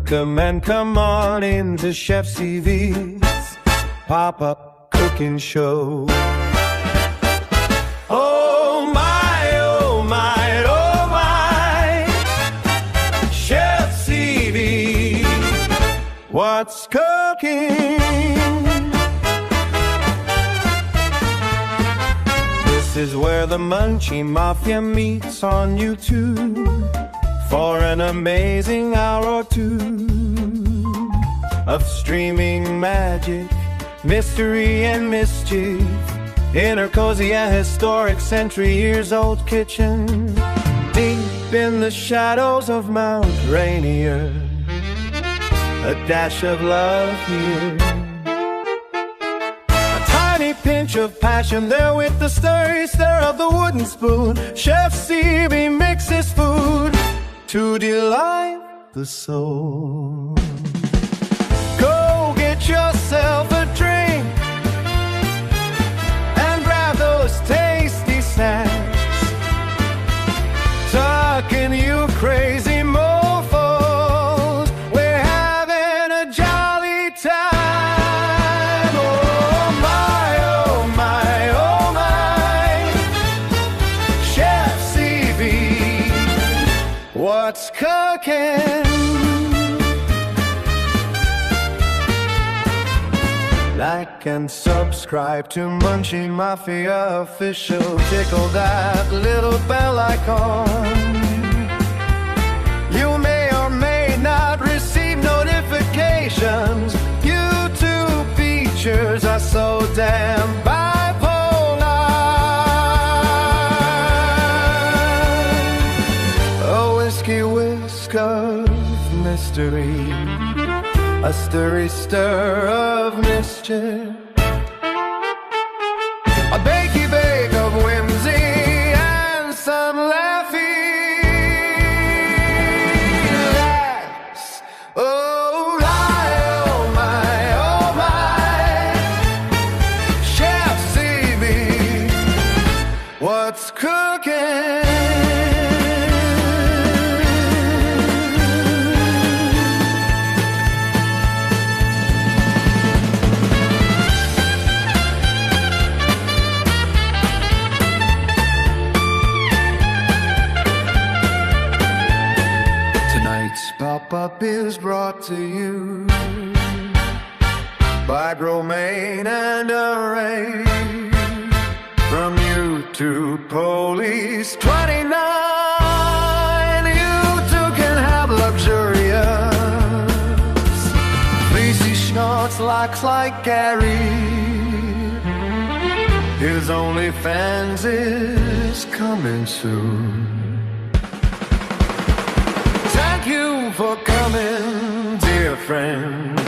Welcome and come on into Chef CV's pop-up cooking show. Oh my, oh my, oh my, Chef CV, what's cooking? This is where the Munchie Mafia meets on YouTube for an amazing hour or two of streaming magic, mystery and mischief in her cozy and historic century-years-old kitchen, deep in the shadows of Mount Rainier. A dash of love here, a tiny pinch of passion there with the stir of the wooden spoon. Chef CB mixes food to delight the soul. Go get yourself a drink and grab those tasty snacks, talking you crazy mofos. We're having a jolly time. Oh my, oh my, oh my, Chef CB, what's cooking? Like and subscribe to Munchie Mafia Official. Tickle that little bell icon. You may or may not receive notifications. YouTube features are so damn bipolar. A whiskey whisk of mystery, a stirry stir of mischief, a bakey bake of whimsy and some laughy laughs. Oh my, Chef CB, what's cooking? Pop-Up is brought to you by Romaine and Array. From YouTube Police 29, you too can have luxurious fleecy schnots like Gary. His OnlyFans is coming soon. Thank you for coming, dear friend.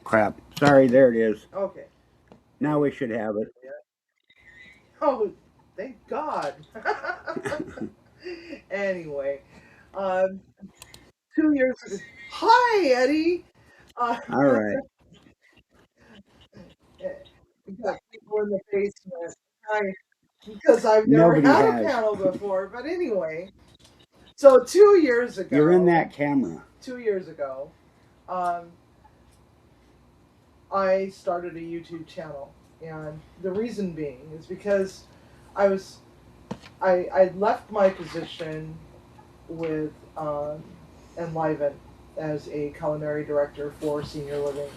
Crap. Sorry, there it is. Okay. Now we should have it. Oh, thank God. Anyway, 2 years ago. Hi, Eddie. All right. We got people in the basement. Hi, because I've never Nobody had has. a panel before. But anyway, so 2 years ago. You're in that camera. 2 years ago, I started a YouTube channel, and the reason being is because I left my position with Enliven, as a culinary director for senior living.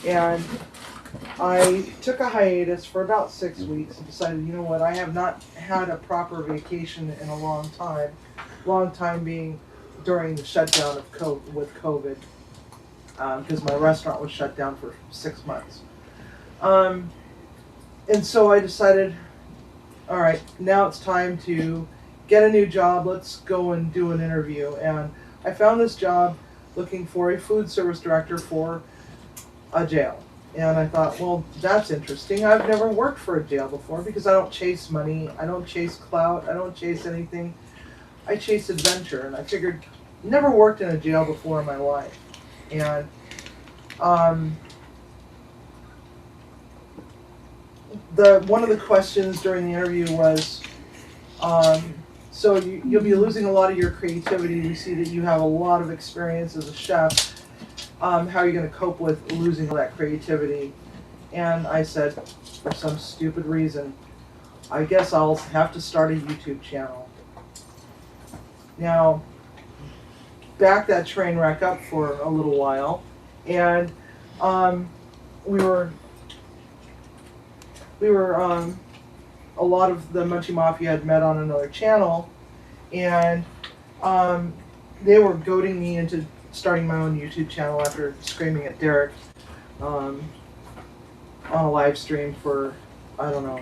And I took a hiatus for about 6 weeks and decided, you know what, I have not had a proper vacation in a long time. Long time being during the shutdown of COVID, because my restaurant was shut down for 6 months. And so I decided, all right, now it's time to get a new job. Let's go and do an interview. And I found this job looking for a food service director for a jail. And I thought, well, that's interesting. I've never worked for a jail before because I don't chase money. I don't chase clout. I don't chase anything. I chase adventure. And I figured, never worked in a jail before in my life. And one of the questions during the interview was, so you'll be losing a lot of your creativity. We see that you have a lot of experience as a chef. How are you going to cope with losing all that creativity? And I said, for some stupid reason, I guess I'll have to start a YouTube channel. Now, back that train wreck up for a little while, and we were a lot of the Munchie Mafia had met on another channel, and they were goading me into starting my own YouTube channel after screaming at Derek on a live stream for, I don't know,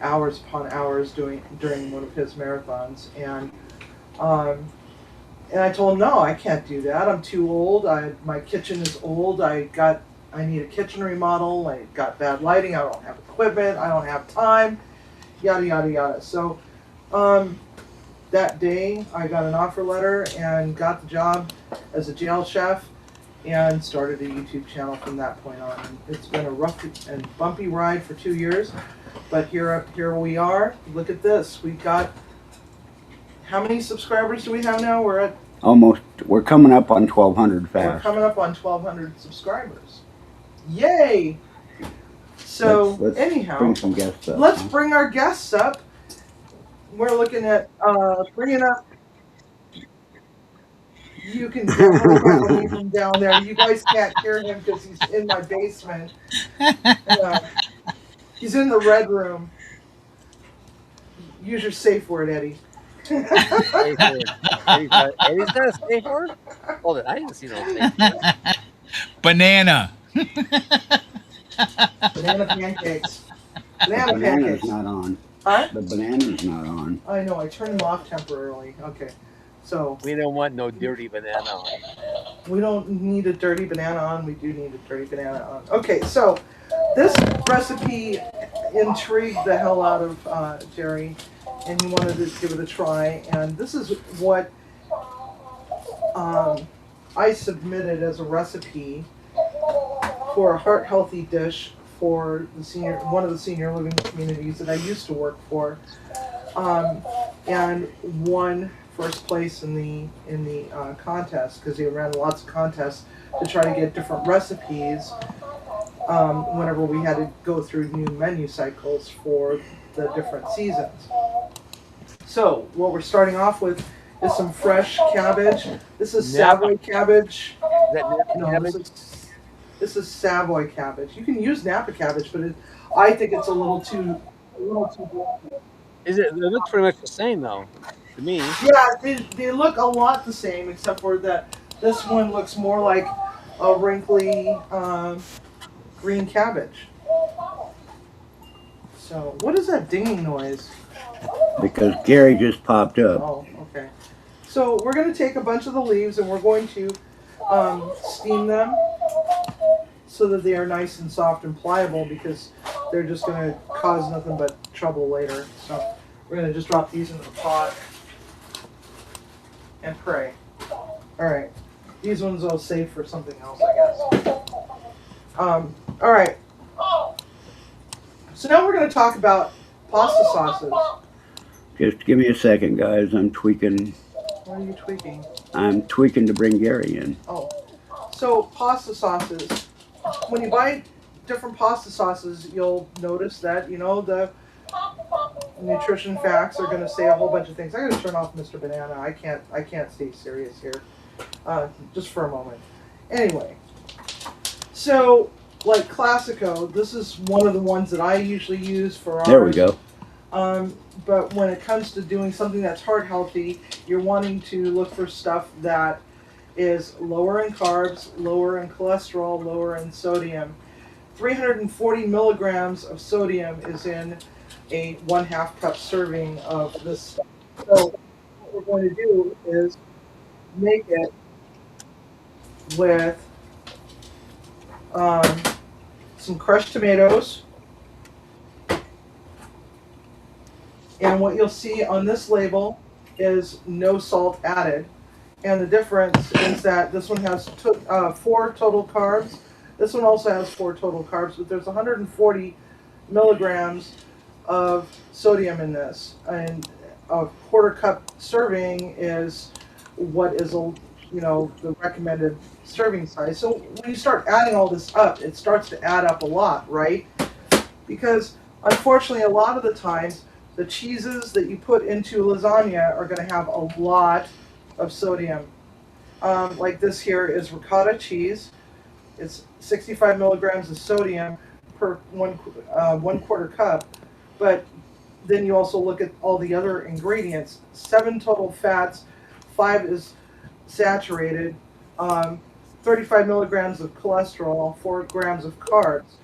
hours upon hours during one of his marathons. And I told him, no, I can't do that. I'm too old. My kitchen is old. I need a kitchen remodel. I got bad lighting. I don't have equipment. I don't have time. Yada, yada, yada. So that day, I got an offer letter and got the job as a jail chef and started a YouTube channel from that point on. And it's been a rough and bumpy ride for 2 years, but here we are. Look at this. We got, how many subscribers do we have now? We're coming up on 1,200 fast. We're coming up on 1,200 subscribers. Yay! So let's anyhow, bring some guests up. Let's bring our guests up. We're looking at bringing up. You can definitely leave him down there. You guys can't hear him because he's in my basement. He's in the red room. Use your safe word, Eddie. Safe word. Eddie's got a safe word? Hold it, I didn't see no safe word. Banana. Banana pancakes. The banana's not on. Huh? The banana's not on. I know, I turned him off temporarily. Okay. So we don't want no dirty banana on. We don't need a dirty banana on. We do need a dirty banana on. Okay, so this recipe intrigued the hell out of Jerry, and he wanted to give it a try. And this is what I submitted as a recipe for a heart-healthy dish for one of the senior living communities that I used to work for, and won first place in the contest because they ran lots of contests to try to get different recipes whenever we had to go through new menu cycles for the different seasons. So what we're starting off with is some fresh cabbage. This is Savoy cabbage. Is that Napa cabbage? This is Savoy cabbage. You can use Napa cabbage, but I think it's a little too bland. It looks pretty much the same though, to me. Yeah, they look a lot the same, except for that this one looks more like a wrinkly green cabbage. So, what is that dinging noise? Because Gary just popped up. Oh, okay. So we're going to take a bunch of the leaves and we're going to steam them so that they are nice and soft and pliable, because they're just going to cause nothing but trouble later. So we're going to just drop these into the pot and pray. All right. These ones I'll save for something else, I guess. All right. So now we're going to talk about pasta sauces. Just give me a second, guys. I'm tweaking. What are you tweaking? I'm tweaking to bring Gary in. Oh. So pasta sauces. When you buy different pasta sauces, you'll notice that, you know, the nutrition facts are going to say a whole bunch of things. I got to turn off Mr. Banana. I can't stay serious here. just for a moment. Anyway, so like Classico, this is one of the ones that I usually use for ours. There we go. But when it comes to doing something that's heart healthy, you're wanting to look for stuff that is lower in carbs, lower in cholesterol, lower in sodium. 340 milligrams of sodium is in a 1/2 cup serving of this stuff. So what we're going to do is make it with some crushed tomatoes. And what you'll see on this label is no salt added. And the difference is that this one has 4 total carbs. This one also has 4 total carbs, but there's 140 milligrams of sodium in this. And a 1/4 cup serving is what is, the recommended serving size. So when you start adding all this up, it starts to add up a lot, right? Because unfortunately, a lot of the times, the cheeses that you put into lasagna are going to have a lot of sodium. Like this here is ricotta cheese. It's 65 milligrams of sodium per 1/4 cup. But then you also look at all the other ingredients. 7 total fats, 5 is saturated, 35 milligrams of cholesterol, 4 grams of carbs.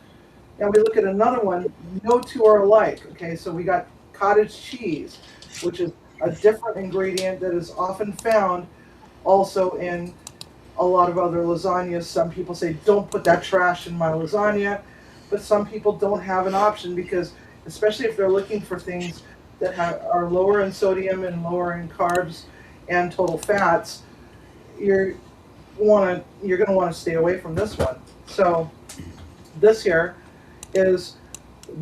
Now we look at another one, no two are alike. Okay, so we got cottage cheese, which is a different ingredient that is often found also in a lot of other lasagnas. Some people say, don't put that trash in my lasagna, but some people don't have an option because, especially if they're looking for things that are lower in sodium and lower in carbs and total fats, you're going to want to stay away from this one. So this here is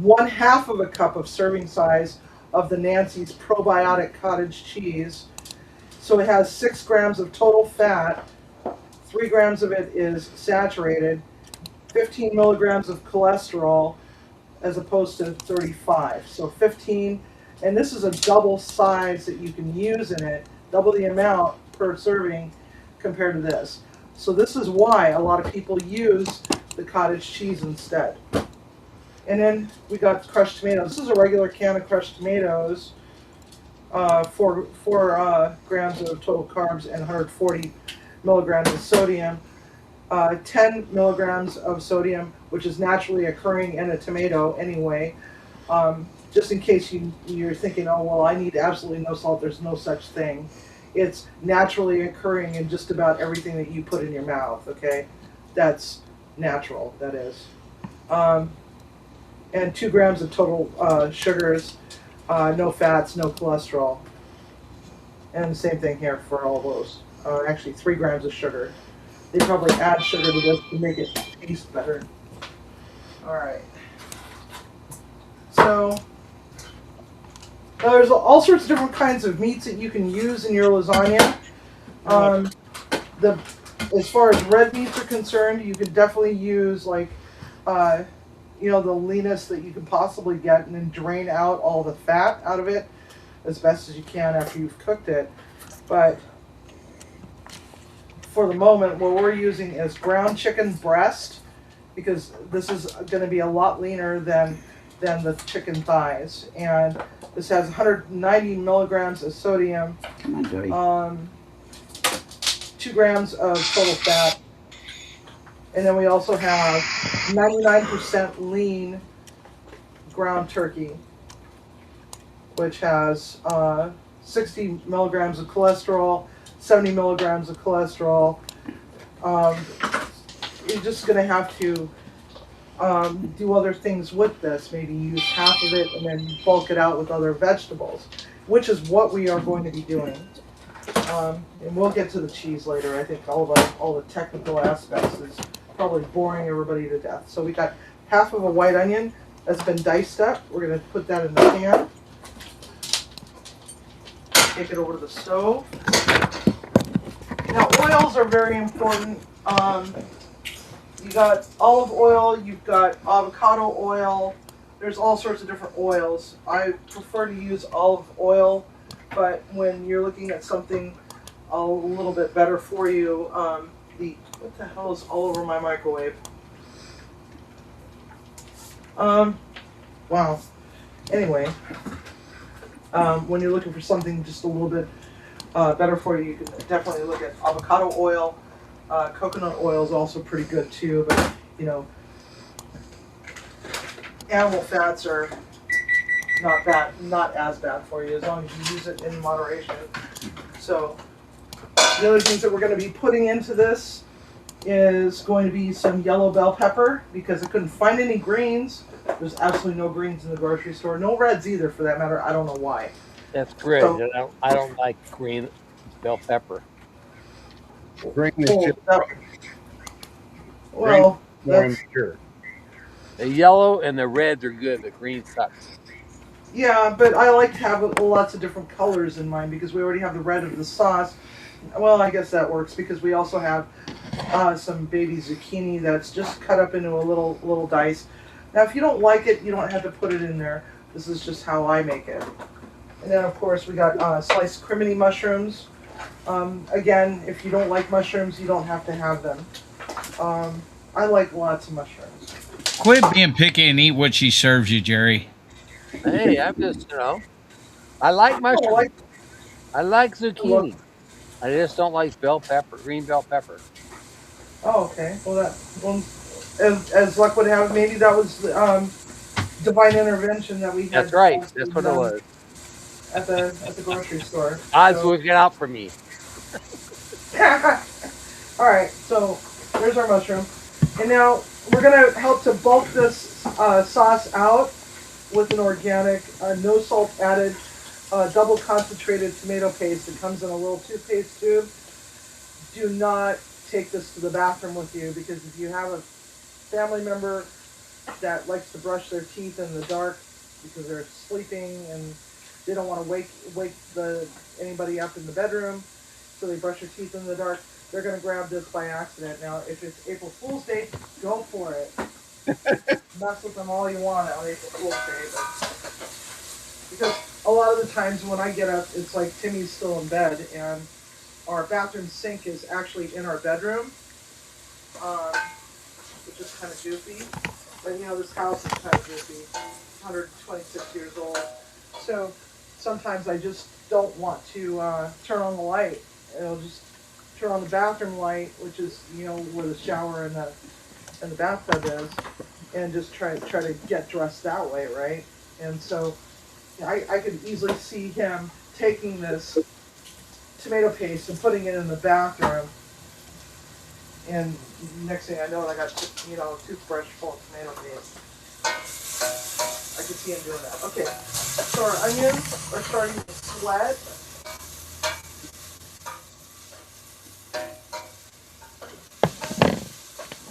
1/2 of a cup of serving size of the Nancy's probiotic cottage cheese. So it has 6 grams of total fat, 3 grams of it is saturated, 15 milligrams of cholesterol as opposed to 35. So 15, and this is a double size that you can use in it, double the amount per serving compared to this. So this is why a lot of people use the cottage cheese instead. And then we got crushed tomatoes. This is a regular can of crushed tomatoes, 4 grams of total carbs and 140 milligrams of sodium. 10 milligrams of sodium, which is naturally occurring in a tomato anyway. Just in case you're thinking, oh, well, I need absolutely no salt. There's no such thing. It's naturally occurring in just about everything that you put in your mouth, okay? That's natural, that is. And 2 grams of total sugars, no fats, no cholesterol. And the same thing here for all those. Actually, 3 grams of sugar. They probably add sugar to this to make it taste better. All right. So there's all sorts of different kinds of meats that you can use in your lasagna. As far as red meats are concerned, you could definitely use like the leanest that you can possibly get, and then drain out all the fat out of it as best as you can after you've cooked it. But for the moment, what we're using is ground chicken breast, because this is going to be a lot leaner than the chicken thighs. And this has 190 milligrams of sodium, Come on, Jody. 2 grams of total fat, and then we also have 99% lean ground turkey, which has 60 milligrams of cholesterol, 70 milligrams of cholesterol. You're just going to have to do other things with this. Maybe use half of it and then bulk it out with other vegetables, which is what we are going to be doing. And we'll get to the cheese later. I think all the technical aspects is probably boring everybody to death. So we got half of a white onion that's been diced up. We're going to put that in the pan. Take it over to the stove. Now oils are very important. You got olive oil, you've got avocado oil. There's all sorts of different oils. I prefer to use olive oil, but when you're looking at something a little bit better for you. What the hell is all over my microwave? Wow. Anyway, when you're looking for something just a little bit better for you, you can definitely look at avocado oil. Coconut oil is also pretty good too, but you know, animal fats are not as bad for you as long as you use it in moderation. So the other things that we're going to be putting into this is going to be some yellow bell pepper, because I couldn't find any greens. There's absolutely no greens in the grocery store. No reds either, for that matter. I don't know why. That's great. So, I don't like green bell pepper. Green is well, just well, more that's, immature. The yellow and the reds are good, but green sucks. yeah, but I like to have lots of different colors in mine because we already have the red of the sauce. Well, I guess that works because we also have some baby zucchini that's just cut up into a little dice. Now, if you don't like it, you don't have to put it in there. This is just how I make it. And then, of course, we got sliced crimini mushrooms. Again, if you don't like mushrooms, you don't have to have them. I like lots of mushrooms. Quit being picky and eat what she serves you, Jerry. Hey, I'm just, I like mushrooms. I like zucchini. I just don't like bell pepper, green bell pepper. Oh, okay. Well, as luck would have it, maybe that was divine intervention that we had. That's right. That's what it was. At the grocery store. God's looking out for me. All right, so there's our mushroom, and now we're gonna help to bulk this sauce out with an organic, no salt added, double concentrated tomato paste. It comes in a little toothpaste tube. Do not take this to the bathroom with you, because if you have a family member that likes to brush their teeth in the dark because they're sleeping and they don't want to wake anybody up in the bedroom, so they brush their teeth in the dark, they're going to grab this by accident. Now, if it's April Fool's Day, go for it. Mess with them all you want on April Fool's Day, but because a lot of the times when I get up, it's like Timmy's still in bed, and our bathroom sink is actually in our bedroom, which is kind of goofy. But you know, this house is kind of goofy. 126 years old. So sometimes I just don't want to turn on the light. I'll just turn on the bathroom light, which is, you know, where the shower and the bathtub is, and just try to get dressed that way, right? And so I could easily see him taking this tomato paste and putting it in the bathroom, and next thing I know, I got a toothbrush full of tomato paste. I could see him doing that. Okay, so our onions are starting to sweat.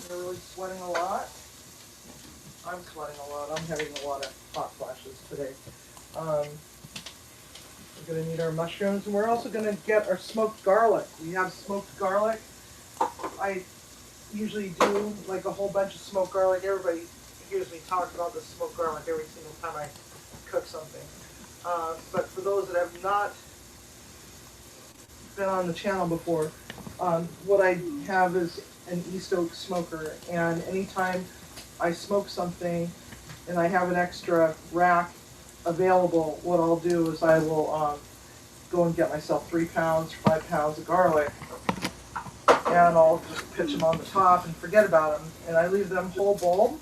They're really sweating a lot. I'm sweating a lot. I'm having a lot of hot flashes today. We're going to need our mushrooms, and we're also going to get our smoked garlic. We have smoked garlic. I usually do like a whole bunch of smoked garlic. Everybody hears me talk about the smoked garlic every single time I cook something. But for those that have not been on the channel before, what I have is an East Oak smoker, and anytime I smoke something and I have an extra rack available, what I'll do is I will go and get myself 3 pounds, 5 pounds of garlic, and I'll just pitch them on the top and forget about them. And I leave them whole bulb,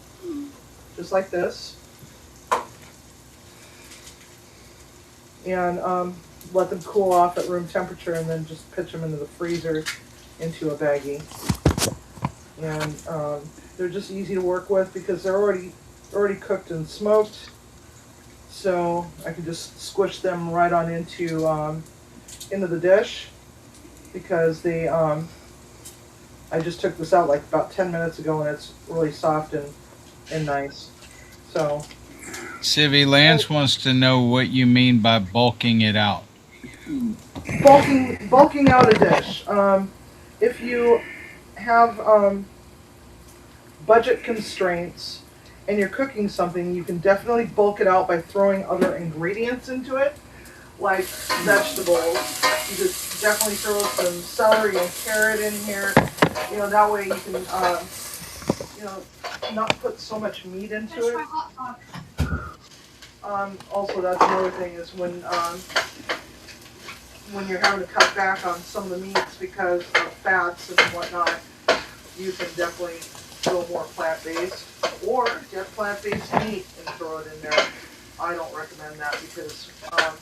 just like this, and let them cool off at room temperature, and then just pitch them into the freezer into a baggie. And they're just easy to work with because they're already cooked and smoked. So I can just squish them right on into the dish, because they I just took this out like about 10 minutes ago, and it's really soft and nice. So Civvy, Lance wants to know what you mean by bulking it out. bulking out a dish. If you have budget constraints and you're cooking something, you can definitely bulk it out by throwing other ingredients into it, like vegetables. You just definitely throw some celery and carrot in here. You know, that way you can, you know, not put so much meat into it. Also, that's another thing is when you're having to cut back on some of the meats because of fats and whatnot, you can definitely go more plant-based, or get plant-based meat and throw it in there. I don't recommend that because I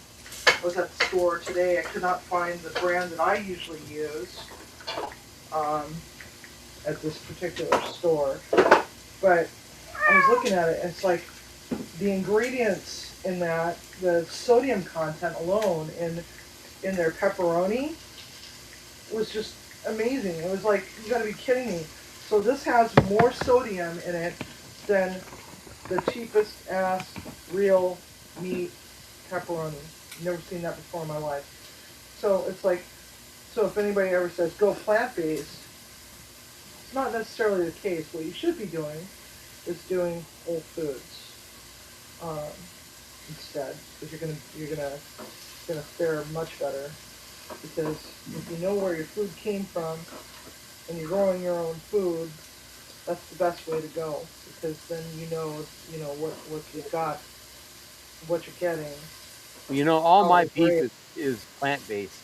was at the store today. I could not find the brand that I usually use at this particular store. But I was looking at it, and it's like the ingredients in that, the sodium content alone in their pepperoni was just amazing. It was like, you gotta be kidding me. So this has more sodium in it than the cheapest ass real meat pepperoni. Never seen that before in my life. So it's like, so if anybody ever says go plant-based, it's not necessarily the case. What you should be doing is doing whole foods instead, because you're gonna fare much better. Because if you know where your food came from and you're growing your own food, that's the best way to go. Because then you know what you've got, what you're getting. You know, all my beef is plant-based.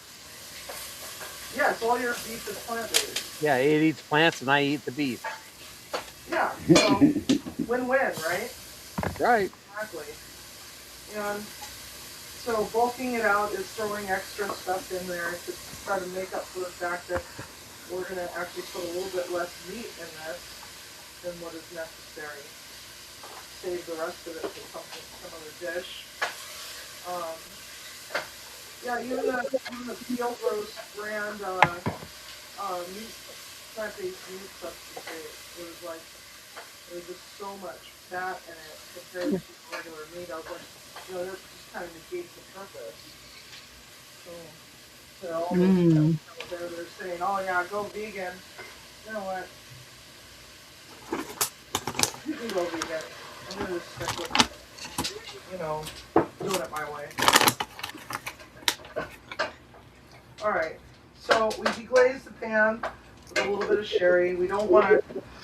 Yeah, so all your beef is plant-based. Yeah, it eats plants and I eat the beef. Yeah, so win-win, right? Right. Exactly. And so bulking it out is throwing extra stuff in there to try to make up for the fact that we're going to actually put a little bit less meat in this than what is necessary. Save the rest of it for some other dish. Yeah, even the Field Roast brand meat, plant-based meat substitute, there was just so much fat in it compared to regular meat. I was like, that just kind of negates the purpose. So all those they're saying, oh yeah, go vegan. You know what? You can go vegan. I'm gonna just stick with, doing it my way. All right. So we deglaze the pan with a little bit of sherry. We don't want to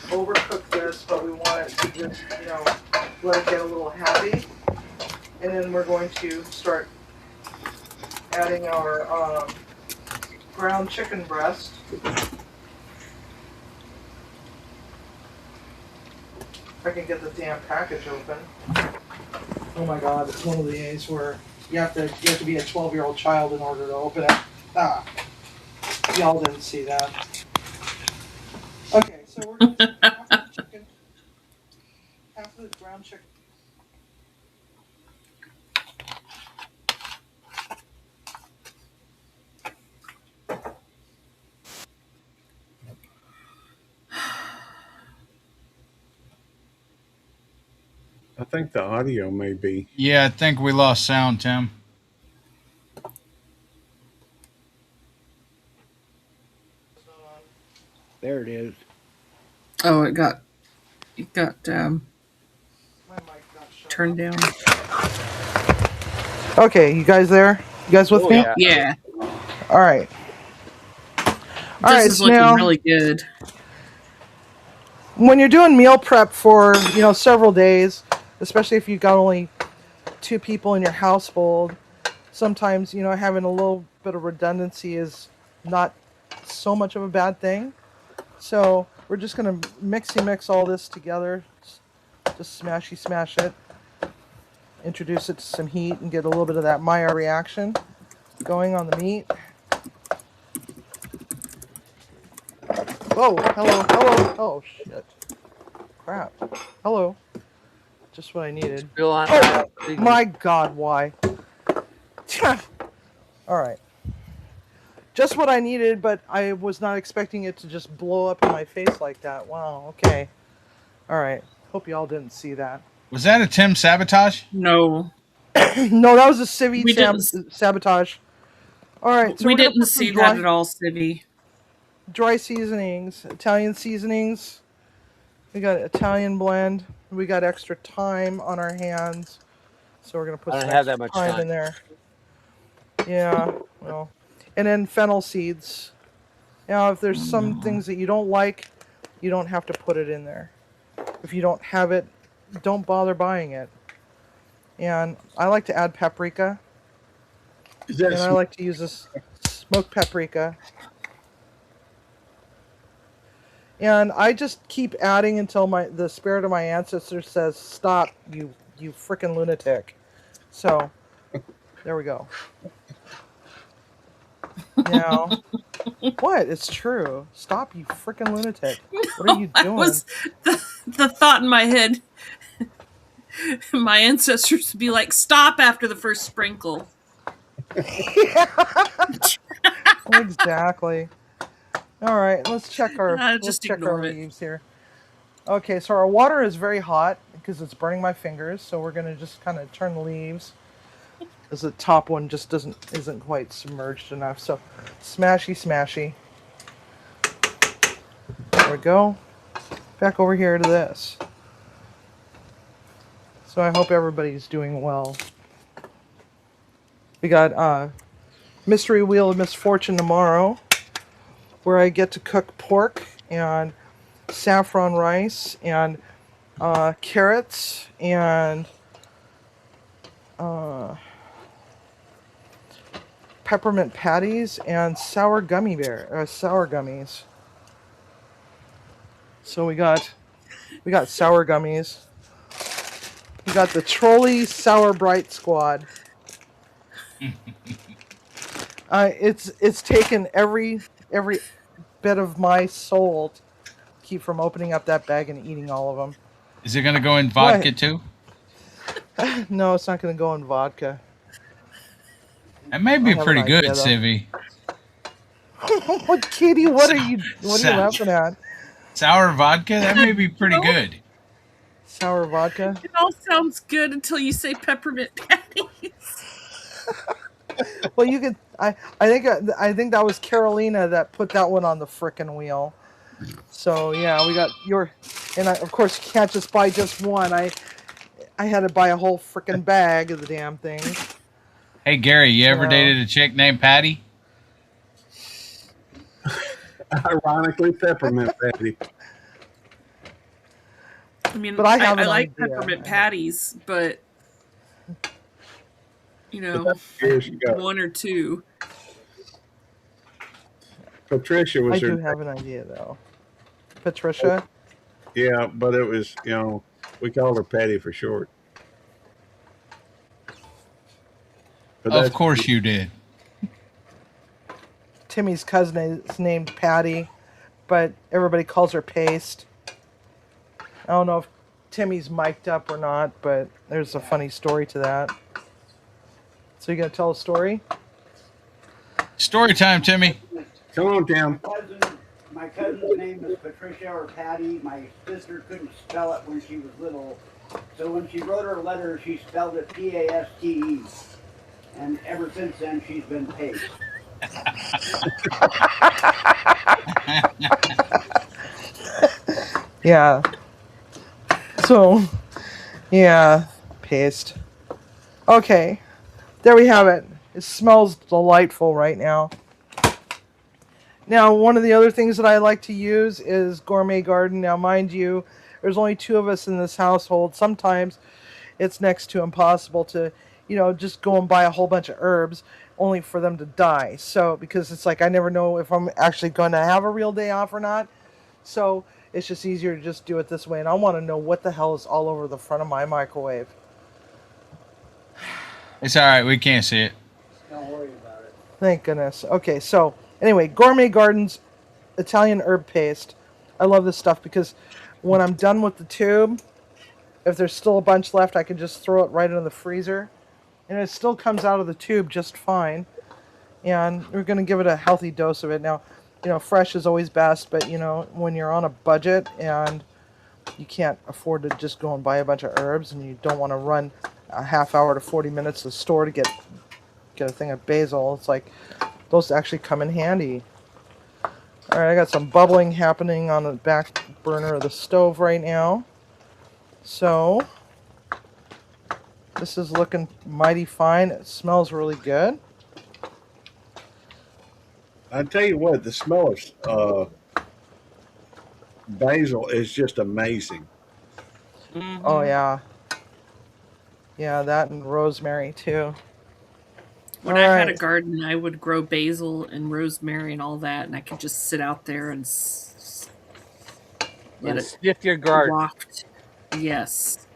overcook this, but we want it to just, let it get a little happy. And then we're going to start adding our ground chicken breast. If I can get the damn package open. Oh my God, it's one of the days where you have to be a 12-year-old child in order to open it. Ah, y'all didn't see that. Okay, so we're going to take half of the chicken, half of the ground chicken. I think the audio may be. Yeah, I think we lost sound, Tim. There it is. Oh, it got turned down. Okay, you guys there? You guys with me? Yeah. All right. This is looking really good. When you're doing meal prep for, several days, especially if you've got only 2 people in your household, sometimes, having a little bit of redundancy is not so much of a bad thing. So we're just going to mix all this together. Just smash it. Introduce it to some heat and get a little bit of that Maillard reaction going on the meat. Whoa, hello. Oh, shit. Crap. Hello. Just what I needed. Oh, my God, why? Alright. Just what I needed, but I was not expecting it to just blow up in my face like that. Wow, okay. Alright. Hope y'all didn't see that. Was that a Tim sabotage? No. No, that was a Civvy sabotage. Alright, so we didn't see that at all, Civvy. Dry seasonings, Italian seasonings. We got Italian blend. We got extra thyme on our hands, so we're gonna put some extra thyme in there. Yeah, well, And then fennel seeds. Now, if there's some things that you don't like, you don't have to put it in there. If you don't have it, don't bother buying it. And I like to add paprika. And I like to use this smoked paprika. And I just keep adding until the spirit of my ancestors says, "Stop, you frickin' lunatic." So, there we go. Now, what? It's true. Stop, you frickin' lunatic. What are you doing? Was the thought in my head. My ancestors would be like, "Stop after the first sprinkle." Exactly. All right, let's check our leaves here. Okay, so our water is very hot because it's burning my fingers. So we're gonna just kind of turn the leaves, because the top one just isn't quite submerged enough. So smashy, smashy. There we go. Back over here to this. So I hope everybody's doing well. We got Mystery Wheel of Misfortune tomorrow, where I get to cook pork and saffron rice and carrots and peppermint patties and sour gummies. So we got sour gummies. We got the Trolley Sour Bright Squad. It's taken every bit of my soul to keep from opening up that bag and eating all of them. Is it going to go in vodka too? No, it's not going to go in vodka. That may be pretty good, Civvy. What, Katie? What are you laughing at? Sour vodka? That may be pretty good. Sour vodka? It all sounds good until you say peppermint patties. Well, you could. I think that was Carolina that put that one on the frickin' wheel. So yeah, we got and of course you can't just buy just one. I had to buy a whole frickin' bag of the damn thing. Hey Gary, you ever dated a chick named Patty? Ironically, peppermint patty. I mean, but I like peppermint patties, but one or two. Patricia was. I do have an idea though. Patricia. Yeah, but it was we called her Patty for short. But of course you did. Timmy's cousin is named Patty, but everybody calls her Paste. I don't know if Timmy's mic'd up or not, but there's a funny story to that. So you gonna tell a story? Story time, Timmy. Come on, Tim. My cousin's name is Patricia or Patty. My sister couldn't spell it when she was little, so when she wrote her letter, she spelled it P-A-S-T-E. And ever since then, she's been Paste. Yeah. So, yeah, Paste. Okay, there we have it. It smells delightful right now. Now, one of the other things that I like to use is Gourmet Garden. Now, mind you, there's only 2 of us in this household. Sometimes it's next to impossible to, just go and buy a whole bunch of herbs only for them to die. So, because it's like I never know if I'm actually going to have a real day off or not. So, it's just easier to just do it this way. And I want to know what the hell is all over the front of my microwave. It's all right. We can't see it. Don't worry about it. Thank goodness. Okay, so anyway, Gourmet Garden's Italian herb paste. I love this stuff because when I'm done with the tube, if there's still a bunch left, I can just throw it right into the freezer. And it still comes out of the tube just fine. And we're going to give it a healthy dose of it. Now, fresh is always best, but, when you're on a budget and you can't afford to just go and buy a bunch of herbs and you don't want to run a half hour to 40 minutes to the store to get a thing of basil, it's like those actually come in handy. All right, I got some bubbling happening on the back burner of the stove right now. So this is looking mighty fine. It smells really good. I tell you what, the smell of basil is just amazing. Mm-hmm. Oh yeah, yeah, that and rosemary too. When All I had a right. garden, I would grow basil and rosemary and all that, and I could just sit out there and let And it sniff your garden. waft. Yes.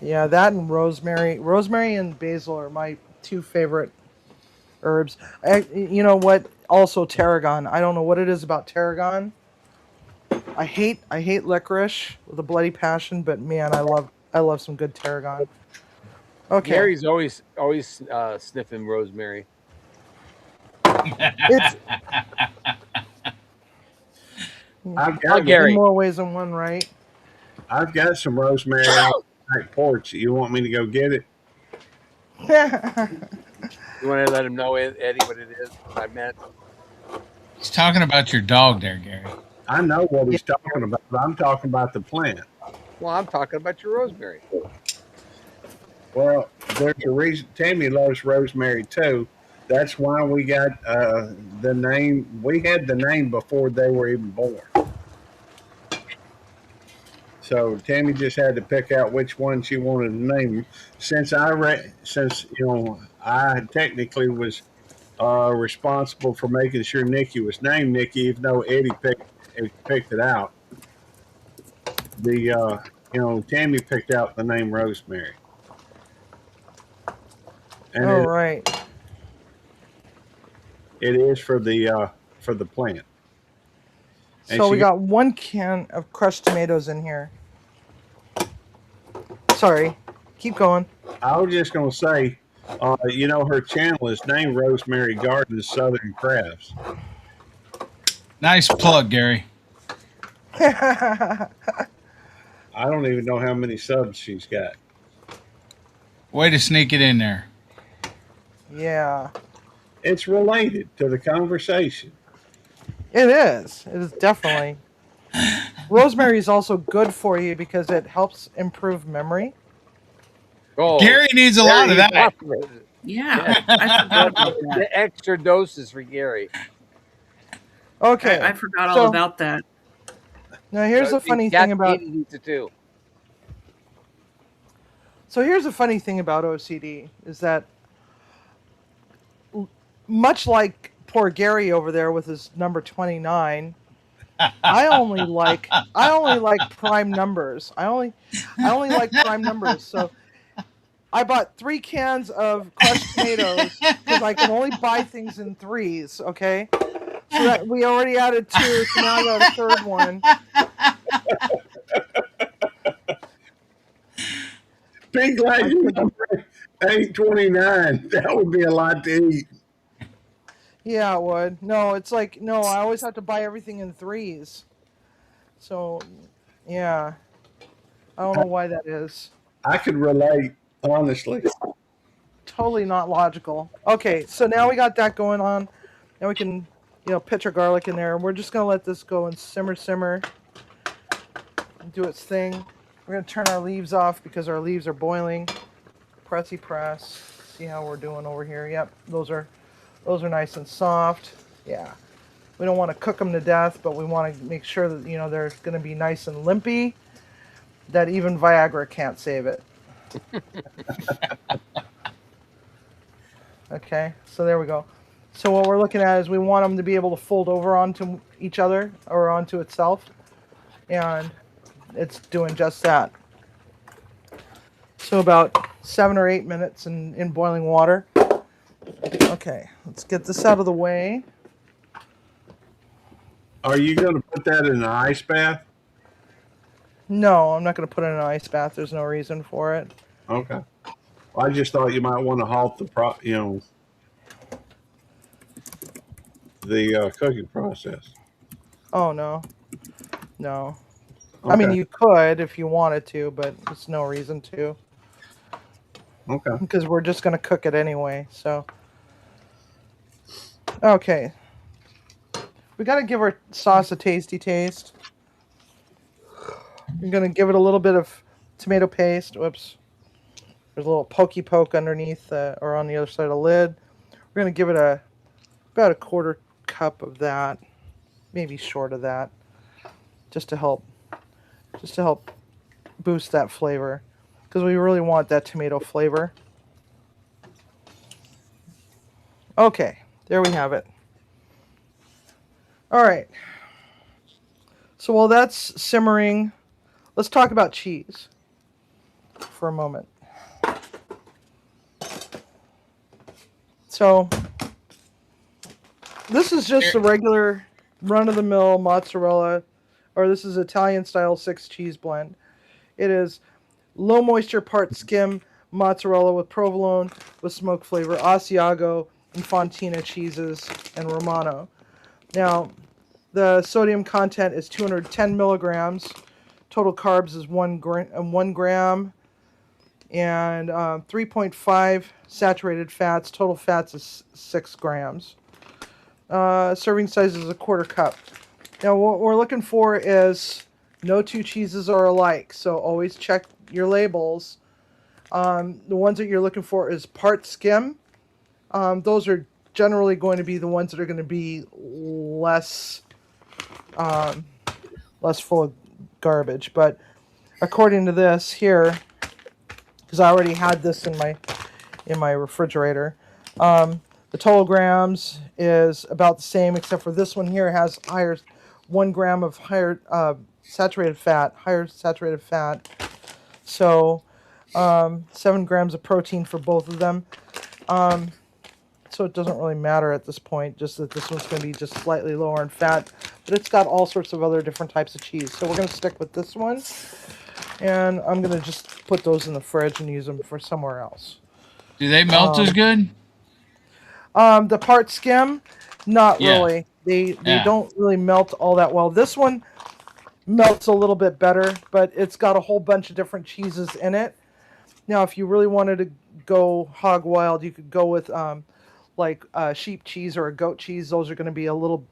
Yeah, that and rosemary. Rosemary and basil are my two favorite herbs. You know what? Also tarragon. I don't know what it is about tarragon. I hate licorice with a bloody passion, but man, I love some good tarragon. Okay, Gary's always sniffing rosemary. it's I've Hi, got in Gary. more ways than one, right? I've got some rosemary out on the back porch. You want me to go get it? You want to let him know, Eddie, what it is? What I meant. He's talking about your dog there, Gary. I know what Yeah. he's talking about, but I'm talking about the plant. Well, I'm talking about your rosemary. Well, there's a reason Tammy loves rosemary too. That's why we got the name. We had the name before they were even born. So Tammy just had to pick out which one she wanted to name. Since I technically was responsible for making sure Nikki was named Nikki, even though picked it out. Tammy picked out the name Rosemary, and All right. it is for the plant. And So she we got 1 can of crushed tomatoes in here. Sorry. Keep going. I was just going to say, her channel is named Rosemary Gardens Southern Crafts. Nice plug, Gary. I don't even know how many subs she's got. Way to sneak it in there. Yeah. It's related to the conversation. It is. It is definitely. Rosemary is also good for you because it helps improve memory. Oh, Gary needs a lot of that. Yeah, I forgot about that. The extra doses for Gary. Okay. I forgot all about that. Now here's the funny thing about. Needs it too. So here's the funny thing about OCD is that, much like poor Gary over there with his number 29, I only like prime numbers. I only like prime numbers. So I bought 3 cans of crushed tomatoes because I can only buy things in threes. Okay, so that we already added 2, so now I got a third one. Be glad you number 829. That would be a lot to eat. Yeah, it would. No, it's like no. I always have to buy everything in threes. So, yeah, I don't know why that is. I could relate, honestly. Totally not logical. Okay, so now we got that going on. Now we can, pitch our garlic in there. We're just gonna let this go and simmer, and do its thing. We're gonna turn our leaves off because our leaves are boiling. Pressy press. See how we're doing over here. Yep, those are nice and soft. Yeah. We don't want to cook them to death, but we want to make sure that they're going to be nice and limpy. That even Viagra can't save it. Okay, so there we go. So what we're looking at is we want them to be able to fold over onto each other or onto itself, and it's doing just that. So about 7 or 8 minutes in boiling water. Okay, let's get this out of the way. Are you going to put that in an ice bath? No, I'm not going to put it in an ice bath. There's no reason for it. Okay. Well, I just thought you might want to halt the cooking process. Oh no. Okay. I mean, you could if you wanted to, but there's no reason to. Okay. Because we're just going to cook it anyway, so. Okay. We got to give our sauce a tasty taste. I'm going to give it a little bit of tomato paste. Whoops. There's a little pokey poke underneath or on the other side of the lid. We're going to give it about a quarter cup of that, maybe short of that, just to help boost that flavor, because we really want that tomato flavor. Okay, there we have it. All right. So while that's simmering, let's talk about cheese for a moment. So this is just a regular run-of-the-mill mozzarella, or this is Italian-style 6 cheese blend. It is low moisture part skim mozzarella with provolone with smoke flavor, Asiago and Fontina cheeses, and Romano. Now, the sodium content is 210 milligrams. Total carbs is 1 gram, and 3.5 saturated fats. Total fats is 6 grams. Serving size is a quarter cup. Now, what we're looking for is no two cheeses are alike, so always check your labels. The ones that you're looking for is part skim. Those are generally going to be the ones that are going to be less full of garbage. But according to this here, because I already had this in my refrigerator, the total grams is about the same, except for this one here has 1 gram of higher saturated fat. So 7 grams of protein for both of them. So it doesn't really matter at this point, just that this one's going to be just slightly lower in fat. But it's got all sorts of other different types of cheese. So we're going to stick with this one. And I'm going to just put those in the fridge and use them for somewhere else. Do they melt as good? The part skim, not really. They don't really melt all that well. This one melts a little bit better, but it's got a whole bunch of different cheeses in it. Now, if you really wanted to go hog wild, you could go with like sheep cheese or a goat cheese. Those are going to be a little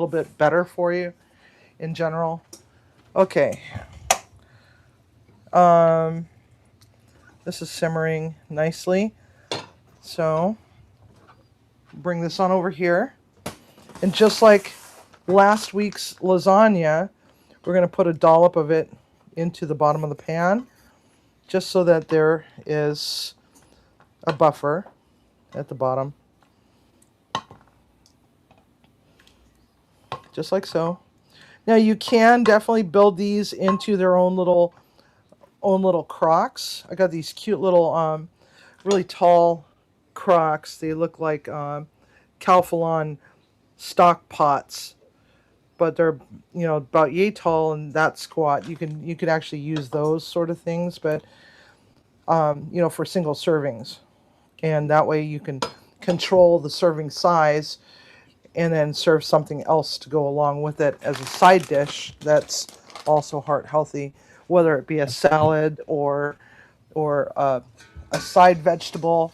bit better for you in general. Okay. This is simmering nicely. So bring this on over here. And just like last week's lasagna, we're going to put a dollop of it into the bottom of the pan, just so that there is a buffer at the bottom. Just like so. Now you can definitely build these into their own little crocks. I got these cute little really tall crocks. They look like Calphalon stock pots, but they're about yay tall and that squat. You could actually use those sort of things, but for single servings, and that way you can control the serving size and then serve something else to go along with it as a side dish that's also heart healthy, whether it be a salad or a side vegetable.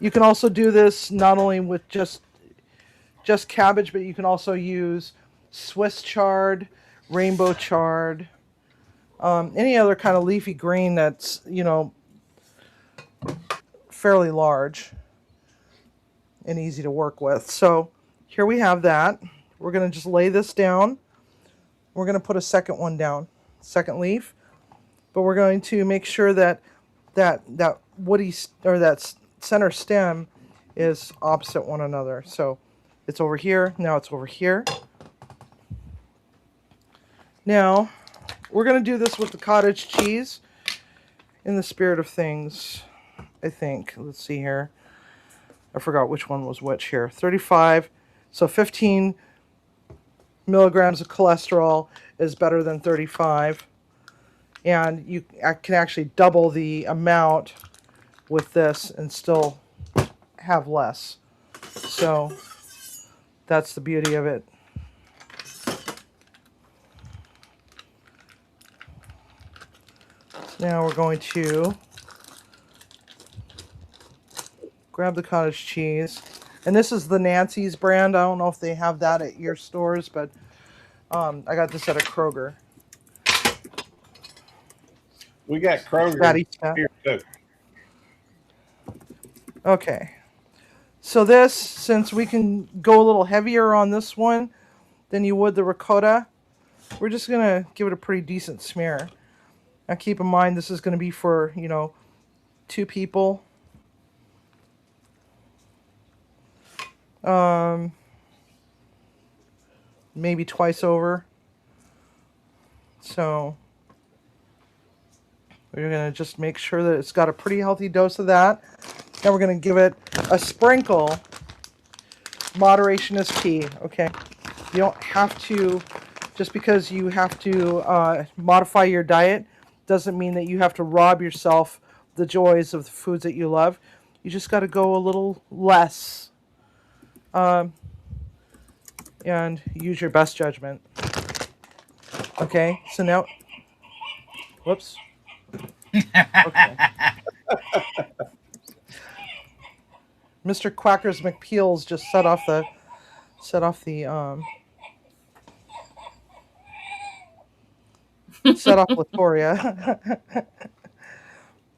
You can also do this not only with just cabbage, but you can also use Swiss chard, rainbow chard, any other kind of leafy green that's fairly large and easy to work with. So here we have that. We're going to just lay this down. We're going to put a second one down, second leaf, but we're going to make sure that woody or that center stem is opposite one another. So it's over here, now it's over here. Now we're going to do this with the cottage cheese in the spirit of things, I think. Let's see here. I forgot which one was which here. 35, so 15 milligrams of cholesterol is better than 35. And you can actually double the amount with this and still have less. So that's the beauty of it. So now we're going to grab the cottage cheese. And this is the Nancy's brand. I don't know if they have that at your stores, but I got this at a Kroger. We got Kroger Fatty stuff. here too. Okay. So this, since we can go a little heavier on this one than you would the ricotta, we're just going to give it a pretty decent smear. Now keep in mind this is going to be for, 2 people. Maybe twice over. So we're going to just make sure that it's got a pretty healthy dose of that. Now we're going to give it a sprinkle. Moderation is key, okay? You don't have to, just because you have to modify your diet, doesn't mean that you have to rob yourself the joys of the foods that you love. You just got to go a little less. And use your best judgment. Okay, so now, whoops. Okay. Mr. Quackers McPeels just set off the set off Latoria.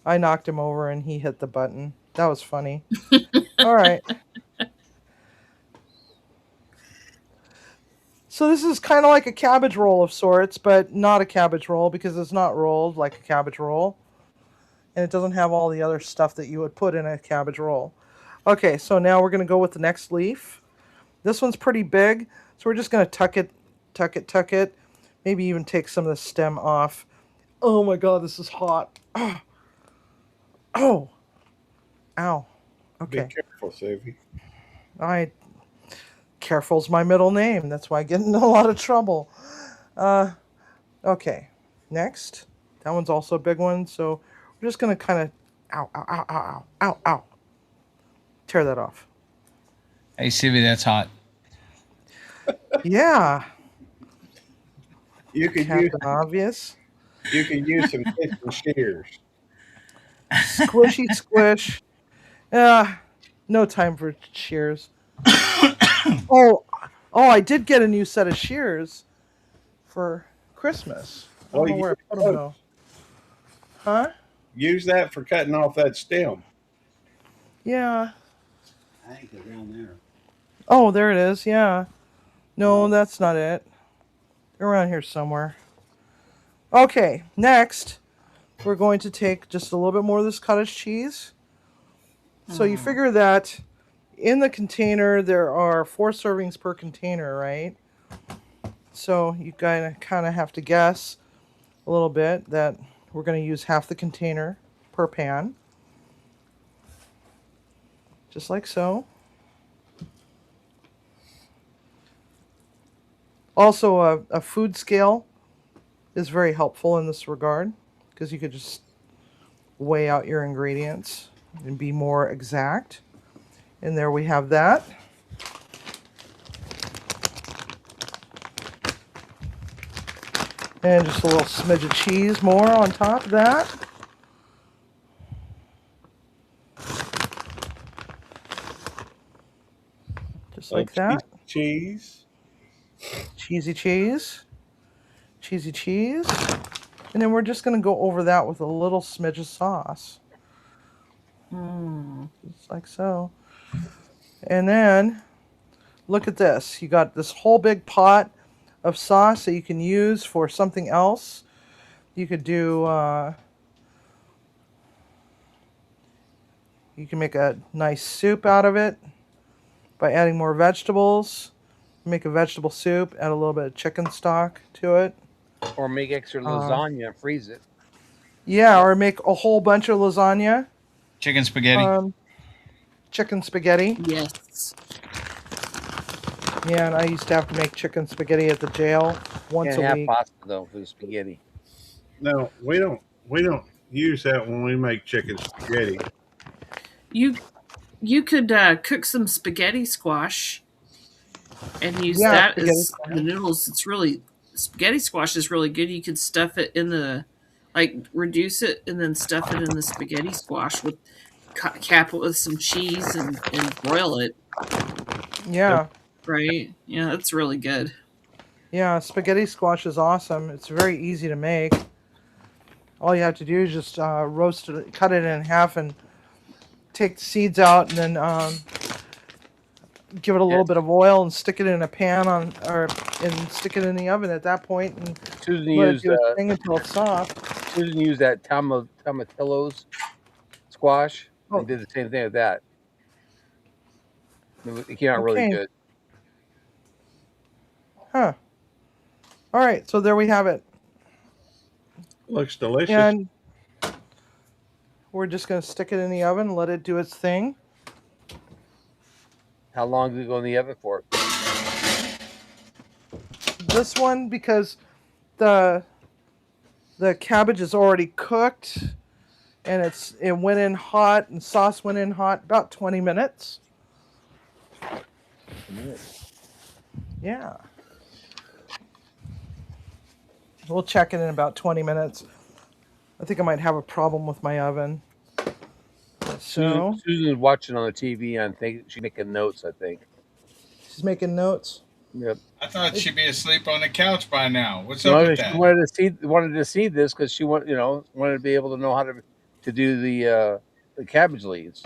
I knocked him over and he hit the button. That was funny. All right. So this is kind of like a cabbage roll of sorts, but not a cabbage roll because it's not rolled like a cabbage roll. And it doesn't have all the other stuff that you would put in a cabbage roll. Okay, so now we're going to go with the next leaf. This one's pretty big, so we're just going to tuck it. Maybe even take some of the stem off. Oh my god, this is hot. Oh. Ow. Okay. Be careful, Savvy. Careful's my middle name. That's why I get in a lot of trouble. Okay. Next. That one's also a big one, so we're just going to kind of ow. Tear that off. Hey, Sivvy, that's hot. Yeah. You could Captain Obvious. You could use some kitchen shears. Squishy squish. No time for shears. Oh, I did get a new set of shears for Christmas. I don't know where I put them though. Huh? Use that for cutting off that stem. Yeah. I think they're down there. Oh, there it is. Yeah. No, that's not it. They're around here somewhere. Okay, next, we're going to take just a little bit more of this cottage cheese. So you figure that in the container, there are 4 servings per container, right? So you kind of have to guess a little bit that we're going to use half the container per pan. Just like so. Also, a food scale is very helpful in this regard because you could just weigh out your ingredients and be more exact. And there we have that. And just a little smidge of cheese more on top of that. Just like that. Cheese. Cheesy cheese. Cheesy cheese. And then we're just going to go over that with a little smidge of sauce. Just like so. And then, look at this. You got this whole big pot of sauce that you can use for something else. You could do, you can make a nice soup out of it by adding more vegetables. Make a vegetable soup, add a little bit of chicken stock to it. Or make extra lasagna and freeze it. Yeah, or make a whole bunch of lasagna. Chicken spaghetti. Chicken spaghetti. Yes. Yeah, and I used to have to make chicken spaghetti at the jail once Can't a have week. pasta though for the spaghetti. No, we don't use that when we make chicken spaghetti. You could cook some spaghetti squash and use Yeah, that as the noodles. Spaghetti squash is really good. You could stuff it in reduce it and then stuff it in the spaghetti squash with cap it with some cheese and broil it. Yeah. Right? Yeah, that's really good. Yeah, spaghetti squash is awesome. It's very easy to make. All you have to do is just roast it, cut it in half, and take the seeds out, and then give it a little bit of oil and stick it in a pan and stick it in the oven at that point, and Susan let it used do its thing until it's soft. Susan used that tomatillos squash Oh, and did the same thing with that. It came out really okay. good. Huh. All right, so there we have it. Looks delicious. And we're just going to stick it in the oven, let it do its thing. How long did it go in the oven for? This one, because the cabbage is already cooked, and it went in hot, and sauce went in hot, about 20 minutes. Yeah. We'll check it in about 20 minutes. I think I might have a problem with my oven. So Susan's watching on the TV and she's making notes, I think. She's making notes. Yep. I thought she'd be asleep on the couch by now. What's up with that? She wanted to see this because she wanted to be able to know how to do the cabbage leaves.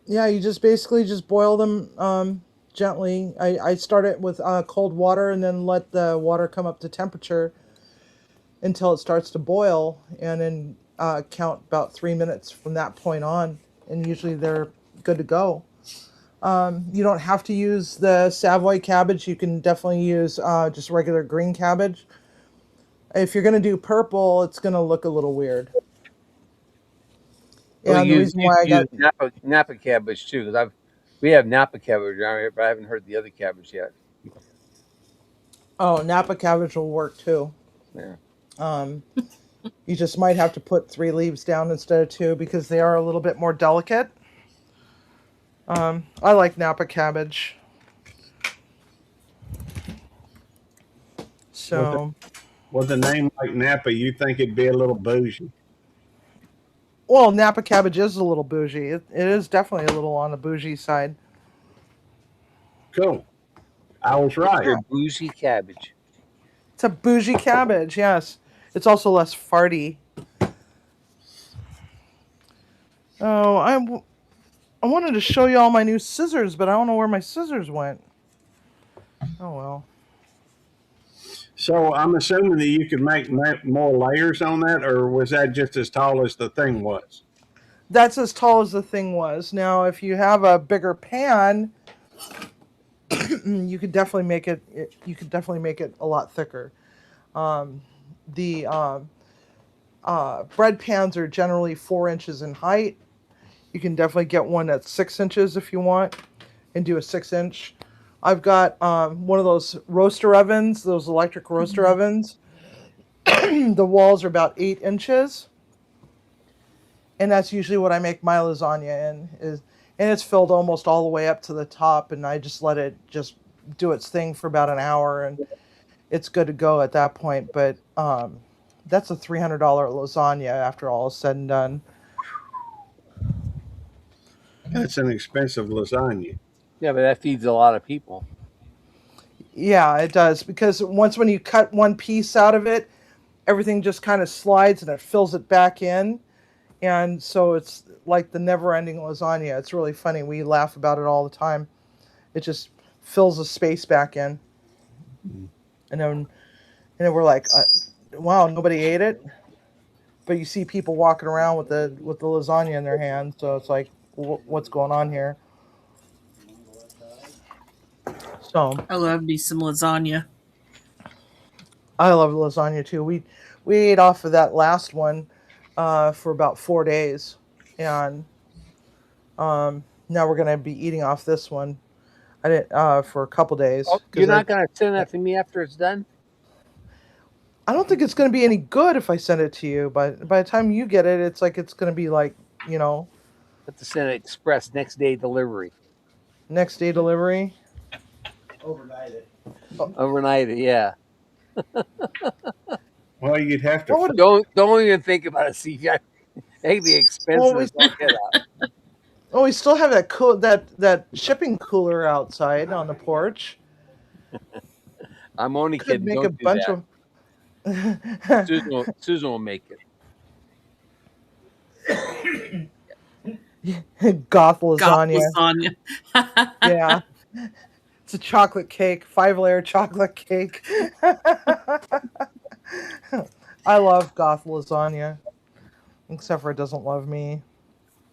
Yeah, you just basically just boil them gently. I start it with cold water and then let the water come up to temperature until it starts to boil, and then count about 3 minutes from that point on, and usually they're good to go. You don't have to use the Savoy cabbage. You can definitely use just regular green cabbage. If you're going to do purple, it's going to look a little weird. Yeah, the reason why I got Napa cabbage too, because we have Napa cabbage around here, but I haven't heard the other cabbage yet. Oh, Napa cabbage will work too. Yeah. You just might have to put 3 leaves down instead of 2 because they are a little bit more delicate. I like Napa cabbage. So, with a name like Napa, you think it'd be a little bougie? Well, Napa cabbage is a little bougie. It is definitely a little on the bougie side. Cool. I was right. It's a bougie cabbage. It's a bougie cabbage, yes. It's also less farty. Oh, I wanted to show you all my new scissors, but I don't know where my scissors went. Oh, well. So I'm assuming that you could make more layers on that, or was that just as tall as the thing was? That's as tall as the thing was. Now, if you have a bigger pan, you could definitely make it. You could definitely make it a lot thicker. The bread pans are generally 4 inches in height. You can definitely get one that's 6 inches if you want, and do a 6-inch. I've got one of those roaster ovens, those electric roaster ovens. The walls are about 8 inches. And that's usually what I make my lasagna in. And it's filled almost all the way up to the top, and I just let it just do its thing for about an hour, and it's good to go at that point. But that's a $300 lasagna after all is said and done. That's an expensive lasagna. Yeah, but that feeds a lot of people. Yeah, it does, because when you cut one piece out of it, everything just kind of slides and it fills it back in. And so it's like the never-ending lasagna. It's really funny. We laugh about it all the time. It just fills the space back in. And then we're like, wow, nobody ate it? But you see people walking around with the lasagna in their hand, so it's like, what's going on here? So I love me some lasagna. I love lasagna too. We ate off of that last one for about 4 days, and now we're gonna be eating off this one. I didn't for a couple days. Oh, you're not gonna send that to me after it's done? I don't think it's gonna be any good if I send it to you. But by the time you get it, it's gonna be like, you know. Have to send it express next day delivery. Next day delivery. Overnight it. Overnight it, yeah. Well, you'd have to. Don't even think about it. See, that'd be expensive. Oh, we still have that shipping cooler outside on the porch. I'm only Could kidding. make Don't a bunch of. Susan will make it. Goth Goth lasagna. lasagna. Yeah. It's a chocolate cake, 5-layer chocolate cake. I love goth lasagna, except for it doesn't love me.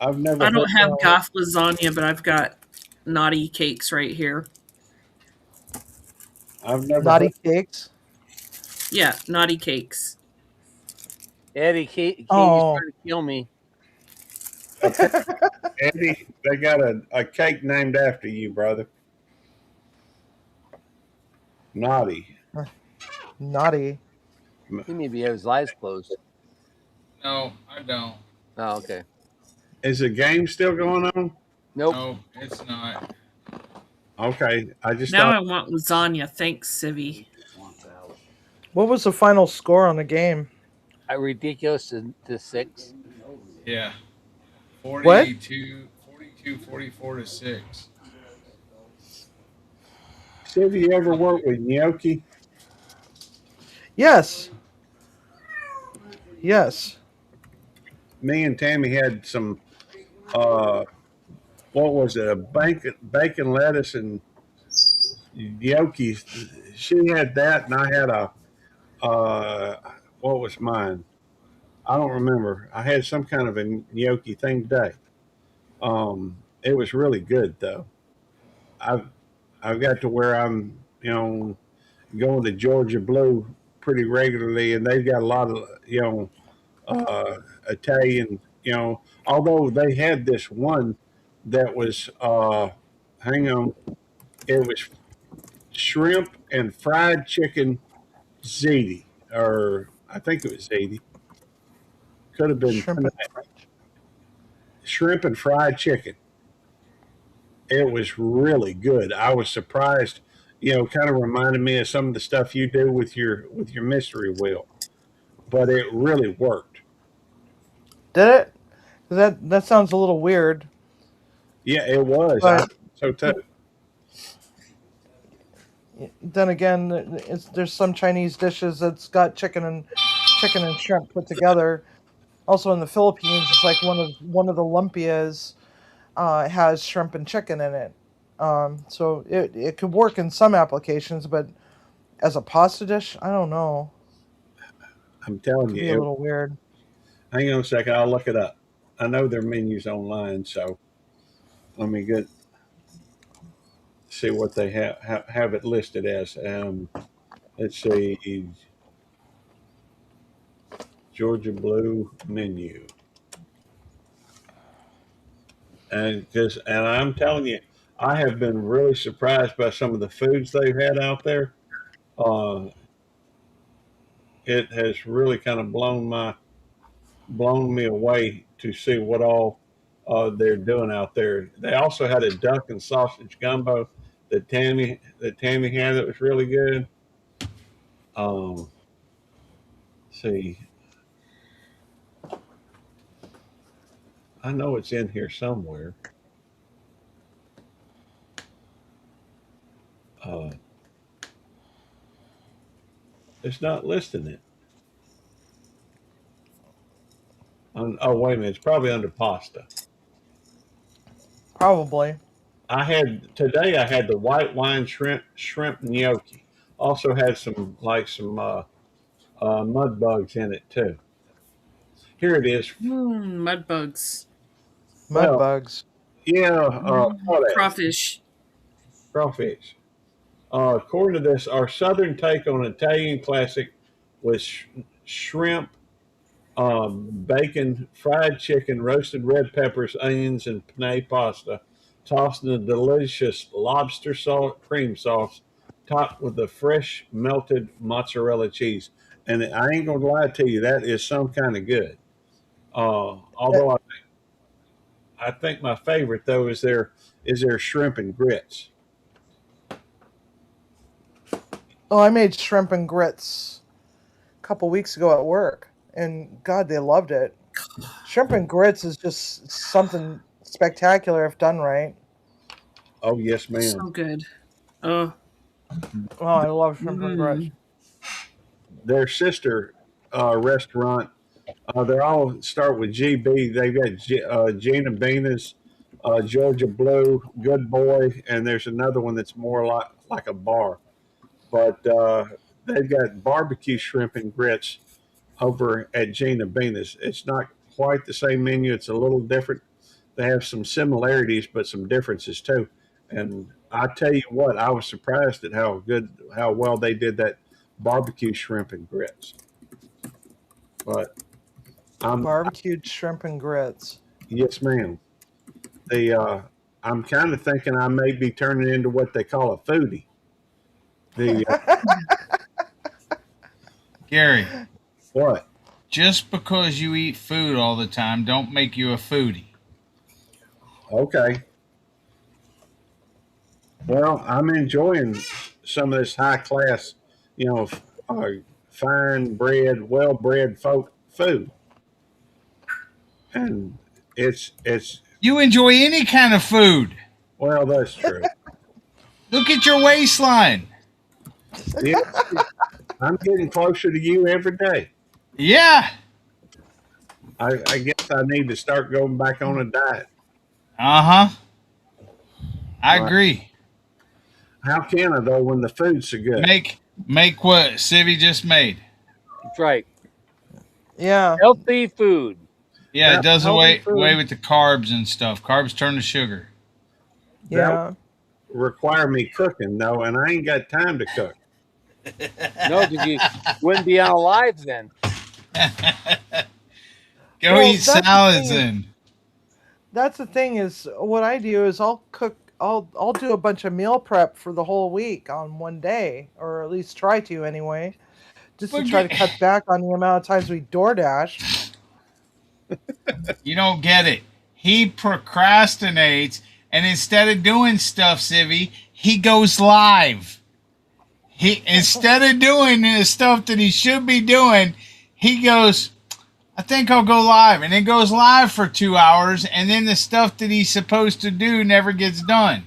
I've never I heard. don't have So, goth lasagna, but I've got naughty cakes right here. I've never heard. naughty cakes. Yeah, naughty cakes. Eddie, Katie's Oh, trying to kill me. Eddie, they got a cake named after you, brother. Naughty. naughty. He maybe have his eyes closed. No, I don't. Oh, okay. Is the game still going on? Nope. No, it's not. Okay, I just Now thought I want lasagna. Thanks, Civvy. What was the final score on the game? Ridiculous to 6. Yeah. What? 44 to 6. Have you ever worked with gnocchi? Yes. Yes. Me and Tammy had some. What was it? A bacon lettuce and gnocchi. She had that, and I had a. What was mine? I don't remember. I had some kind of a gnocchi thing today. It was really good though. I've I've got to where I'm, going to Georgia Blue pretty regularly, and they've got a lot of, Italian, although they had this one that was, hang on, it was shrimp and fried chicken ziti, or I think it was ziti. Could have been Shrimp and shrimp and fried chicken. It was really good. I was surprised. Kind of reminded me of some of the stuff you do with your mystery wheel, but it really worked. Did it? That sounds a little weird. Yeah, it was. I But so too. then again, there's some Chinese dishes that's got chicken and shrimp put together. Also in the Philippines, it's like one of the lumpias has shrimp and chicken in it. So it could work in some applications, but as a pasta dish, I don't know. I'm telling Could be a you. little weird. Hang on a second. I'll look it up. I know their menus online, so let me see what they have it listed as. Let's see, Georgia Blue menu, and I'm telling you, I have been really surprised by some of the foods they've had out there. Uh, it has really kind of blown me away to see what all they're doing out there. They also had a duck and sausage gumbo that Tammy had that was really good. Um, see, I know it's in here somewhere. Uh, it's not listing it. Oh, wait a minute. It's probably under pasta. Probably. Today. I had the white wine shrimp gnocchi. Also had some mud bugs in it too. Here it is. Mud bugs. Mud Well, bugs. yeah. What else? Crawfish. Crawfish. According to this, our southern take on Italian classic was shrimp, bacon, fried chicken, roasted red peppers, onions, and penne pasta, tossed in a delicious lobster salt cream sauce, topped with the fresh melted mozzarella cheese. And I ain't gonna lie to you, that is some kind of good. Although I think my favorite though is their shrimp and grits. Oh, I made shrimp and grits a couple weeks ago at work, and God, they loved it. Shrimp and grits is just something spectacular if done right. Oh yes, ma'am. So good. Oh. Oh, I love shrimp and grits. Mm. their sister restaurant. They all start with GB. They've got Gina Bena's, Georgia Blue, Good Boy, and there's another one that's more like a bar. But they've got barbecue shrimp and grits over at Gina Bena's. It's not quite the same menu. It's a little different. They have some similarities, but some differences too. And I tell you what, I was surprised at how well they did that barbecue shrimp and grits. But Barbecued shrimp and grits. yes, ma'am. I'm kind of thinking I may be turning into what they call a foodie. Gary, What? just because you eat food all the time, don't make you a foodie. Okay. Well, I'm enjoying some of this high class, fine bred, well bred folk food, and it's You enjoy any kind of food. well, that's true. Look at your waistline. Yeah, I'm getting closer to you every day. Yeah. I guess I need to start going back on a diet. Uh huh. I Right. agree. How can I though when the food's so good? Make what Civvy just made. That's right. Yeah. Healthy food. Yeah, Yeah, it does healthy food. away with the carbs and stuff. Carbs turn to sugar. Yeah. Require me cooking though, and I ain't got time to cook. No, because you wouldn't be alive then. Go Well, eat that's the salads thing then. That's the thing is what I do is I'll do a bunch of meal prep for the whole week on one day, or at least try to anyway, just to Well, try to cut back on the amount of times we DoorDash. You don't get it. He procrastinates, and instead of doing stuff, Civvy, he goes live. He instead of doing the stuff that he should be doing, he goes, I think I'll go live, and it goes live for 2 hours, and then the stuff that he's supposed to do never gets done.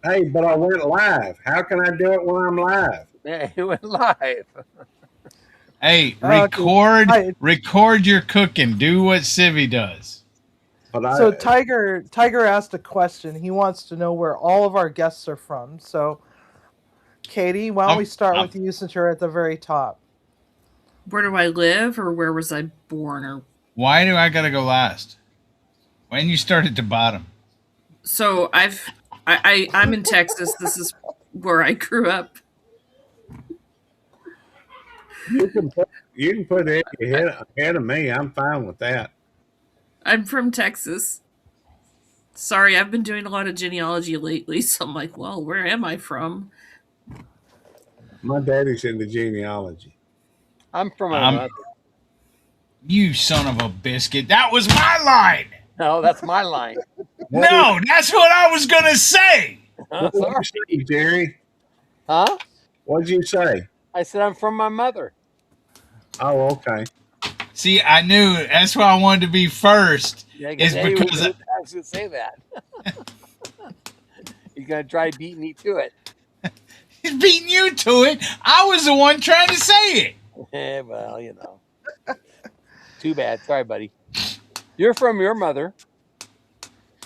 Hey, but I went live. How can I do it when I'm live? Yeah, he went live. Hey, Okay. record your cooking. Do what Civvy does. But So Tiger asked a question. He wants to know where all of our guests are from. So, Katie, why don't we start with you since you're at the very top? Where do I live, or where was I born, or Why do I gotta go last? Why didn't you start at the bottom? so I'm in Texas. This is where I grew up. you can put it ahead of me. I'm fine with that. I'm from Texas. Sorry, I've been doing a lot of genealogy lately, so I'm like, well, where am I from? My daddy's into genealogy. I'm from my mother. You son of a biscuit. That was my line. No, that's my line. No, that's what I was going to say. What did you say, Jerry? Huh? What did you say? I said I'm from my mother. Oh, okay. See, I knew that's why I wanted to be first. Yeah, Is because I was going to say that. He's going to try beating me to it. he's beating you to it. I was the one trying to say it. Well, you know. Too bad. Sorry, buddy. You're from your mother.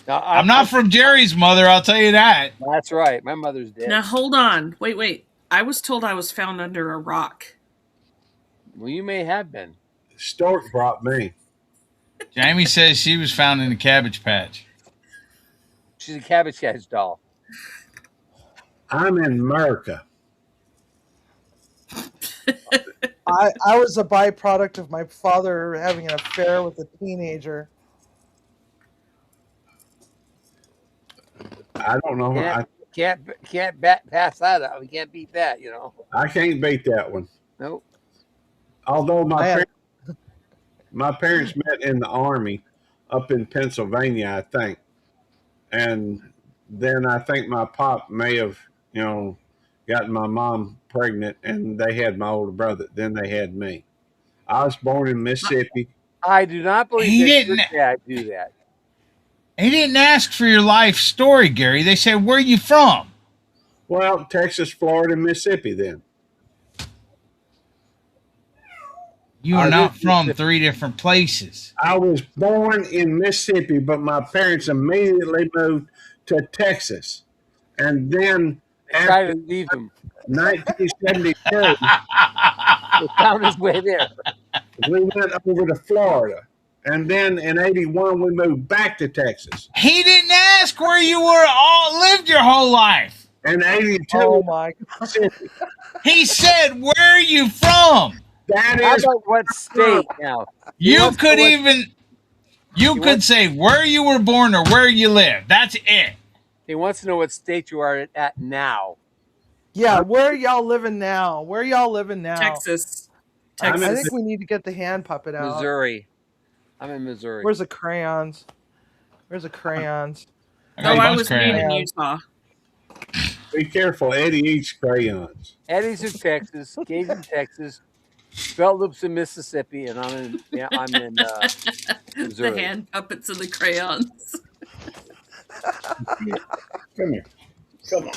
Now, I'm not from Jerry's mother, I'll tell you that. That's right. My mother's dead. Now hold on. Wait. I was told I was found under a rock. Well, you may have been. Stork brought me. Jamie says she was found in the Cabbage Patch. She's a Cabbage Patch doll. I'm in America. I was a byproduct of my father having an affair with a teenager. I don't know. Can't pass that up. We can't beat that, you know. I can't beat that one. Nope. Although my parents met in the Army up in Pennsylvania, I think. And then I think my pop may have, gotten my mom pregnant, and they had my older brother. Then they had me. I was born in Mississippi. I do not believe that your dad do that. He didn't ask for your life story, Gary. They said, where are you from? Well, Texas, Florida, Mississippi then. You are not from 3 different places. I was born in Mississippi, but my parents immediately moved to Texas. And then Try after to leave him. 1972, He found his way there. we went over to Florida. And then in 81, we moved back to Texas. He didn't ask where you were all lived your whole life. And 82, Oh my God. He said, "Where are you from?" that How is about what state now? You could know what- even you could say where you were born or where you live. That's it. He wants to know what state you are at now. Yeah, where are y'all living now? Where are y'all living now? Texas. I'm I Texas. think we need to get the hand puppet out. Missouri. I'm in Missouri. Where's the crayons? Where's the crayons? Oh, got a I bunch was of made in crayons. Utah. be careful. Eddie eats crayons. Eddie's in Texas. Gabe's in Texas. Belt Loop's in Mississippi, and I'm in The Missouri. hand puppets and the crayons. Come here. Come on.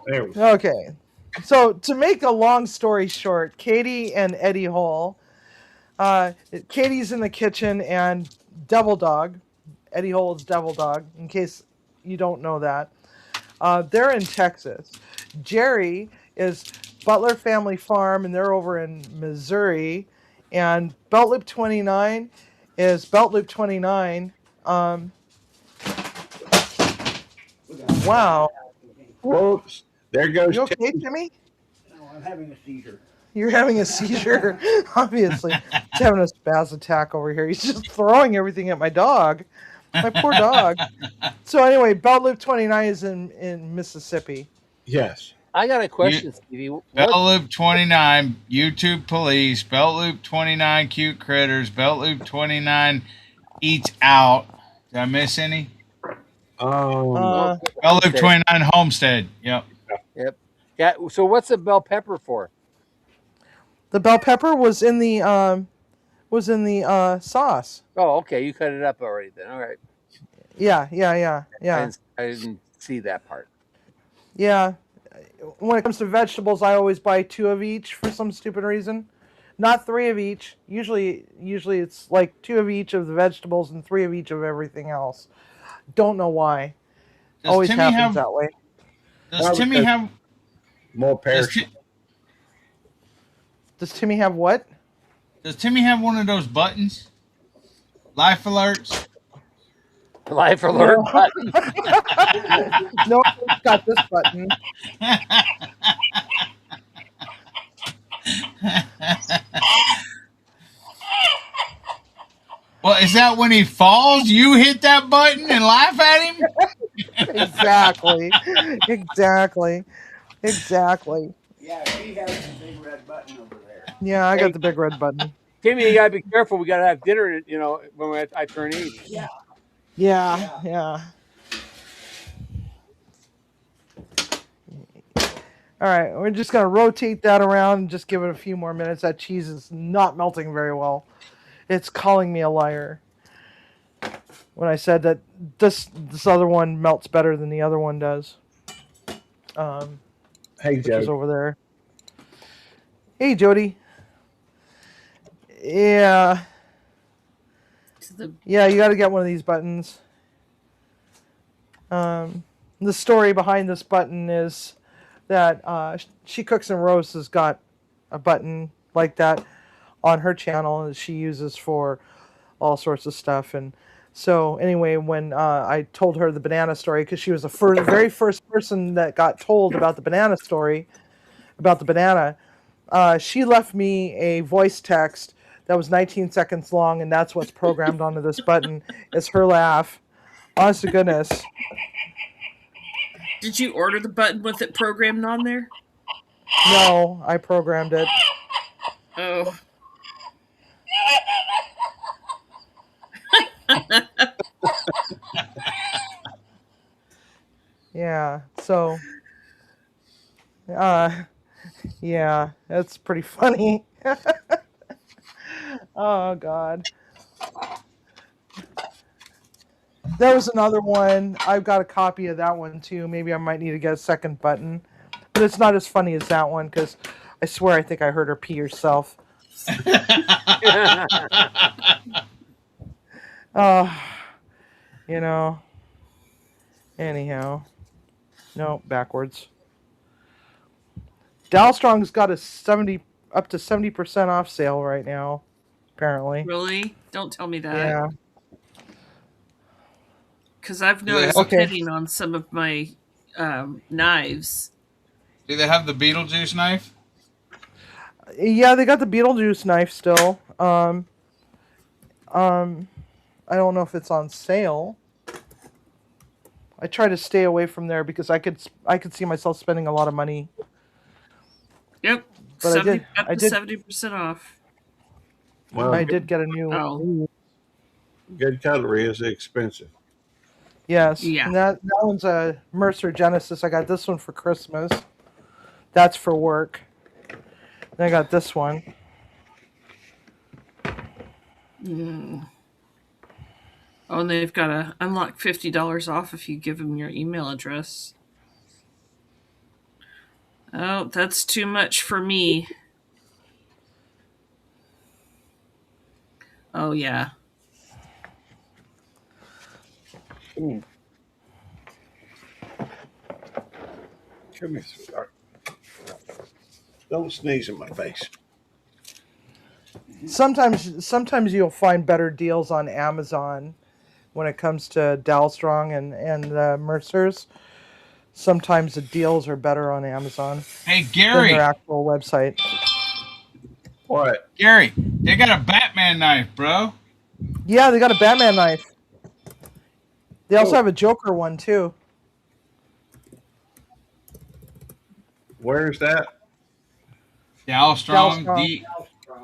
There we go. Okay. So to make a long story short, Katie and Eddie Hole, Katie's in the kitchen and Devil Dog, Eddie Hole is Devil Dog, in case you don't know that. They're in Texas. Jerry is Butler Family Farm, and they're over in Missouri. And Belt Loop 29 is Belt Loop 29. Wow. Whoops. There goes You okay, Timmy? No, I'm having a seizure. You're having a seizure, obviously. He's having a spaz attack over here. He's just throwing everything at my dog. My poor dog. So anyway, Belt Loop 29 is in Mississippi. Yes. I got a question, Stevie. Belt Loop 29, YouTube Police, Belt Loop 29, Cute Critters, Belt Loop 29, Eats Out. Did I miss any? Um, Belt Loop 29, Homestead. Yep. Yep. Yeah. So what's a bell pepper for? The bell pepper was in the sauce. Oh, okay. You cut it up already then. All right. Yeah. I didn't see that part. Yeah. When it comes to vegetables, I always buy 2 of each for some stupid reason. Not 3 of each. Usually it's like 2 of each of the vegetables and 3 of each of everything else. Don't know why. Does Always Timmy happens have that way. Does Timmy have more does, perishable. Does Timmy have what? does Timmy have one of those buttons? Life alerts? Life alert button. No, it's got this button. Well, is that when he falls, you hit that button and laugh at him? Exactly. Yeah, she has the big red button over there. Yeah, I got the big red button. Timmy, you gotta be careful. We gotta have dinner. When I turn 80. Yeah. All right, we're just gonna rotate that around and just give it a few more minutes. That cheese is not melting very well. It's calling me a liar when I said that this other one melts better than the other one does. Hey, Which Joe. is over there. Hey, Jody. Yeah. Yeah, you got to get one of these buttons. The story behind this button is that She Cooks and Roasts has got a button like that on her channel that she uses for all sorts of stuff. And so anyway, when I told her the banana story, because she was the very first person that got told about the banana story, about the banana, she left me a voice text that was 19 seconds long, and that's what's programmed onto this button, is her laugh. Honest to goodness. Did you order the button with it programmed on there? No, I programmed it. Oh. Yeah, so yeah, that's pretty funny. Oh God. There was another one. I've got a copy of that one too. Maybe I might need to get a second button. But it's not as funny as that one because I swear I think I heard her pee herself. You know. Anyhow. No, backwards. Dalstrong's got a up to 70% off sale right now, apparently. Really? Don't tell me that. Yeah. Because I've noticed pitting on some of my knives. Do they have the Beetlejuice knife? Yeah, they got the Beetlejuice knife still. I don't know if it's on sale. I try to stay away from there because I could see myself spending a lot of money. Yep, but 70% off. Well, I did get a new. Oh. Good cutlery is expensive. Yes. Yeah. And that one's a Mercer Genesis. I got this one for Christmas. That's for work. Then I got this one. Oh, and they've got to unlock $50 off if you give them your email address. Oh, that's too much for me. Oh, yeah. Come here, sweetheart. Don't sneeze in my face. Sometimes you'll find better deals on Amazon when it comes to Dalstrong and Mercers. Sometimes the deals are better on Amazon. Hey, Gary. Than their actual website. What? Gary, they got a Batman knife, bro. Yeah, they got a Batman knife. They also have a Joker one, too. Where's that? Dalstrong,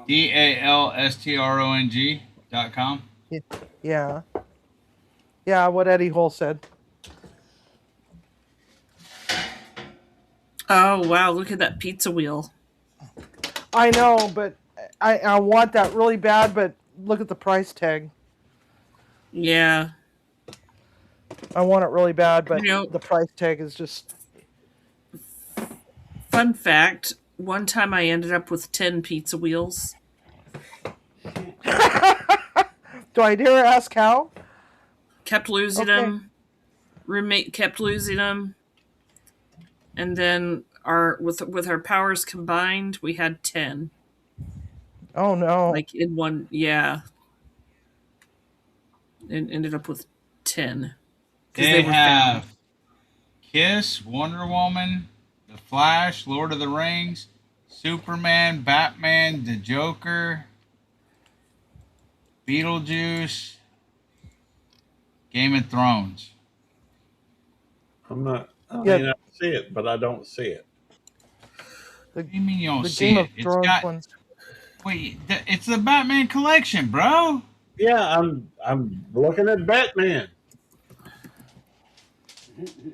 DALSTRONG.com. Yeah. Yeah, what Eddie Hole said. Oh, wow, look at that pizza wheel. I know, but I want that really bad, but look at the price tag. Yeah. I want it really bad, but the price tag is just... Fun fact, one time I ended up with 10 pizza wheels. Do I dare ask how? Kept losing them. Roommate kept losing them. And then with our powers combined, we had 10. Oh, no. Like in one, yeah. And ended up with 10. They have Kiss, Wonder Woman, The Flash, Lord of the Rings, Superman, Batman, the Joker, Beetlejuice, Game of Thrones. I mean, I see it, but I don't see it. What do you mean you don't see it? It's got. Wait, it's the Batman collection, bro. Yeah, I'm looking at Batman.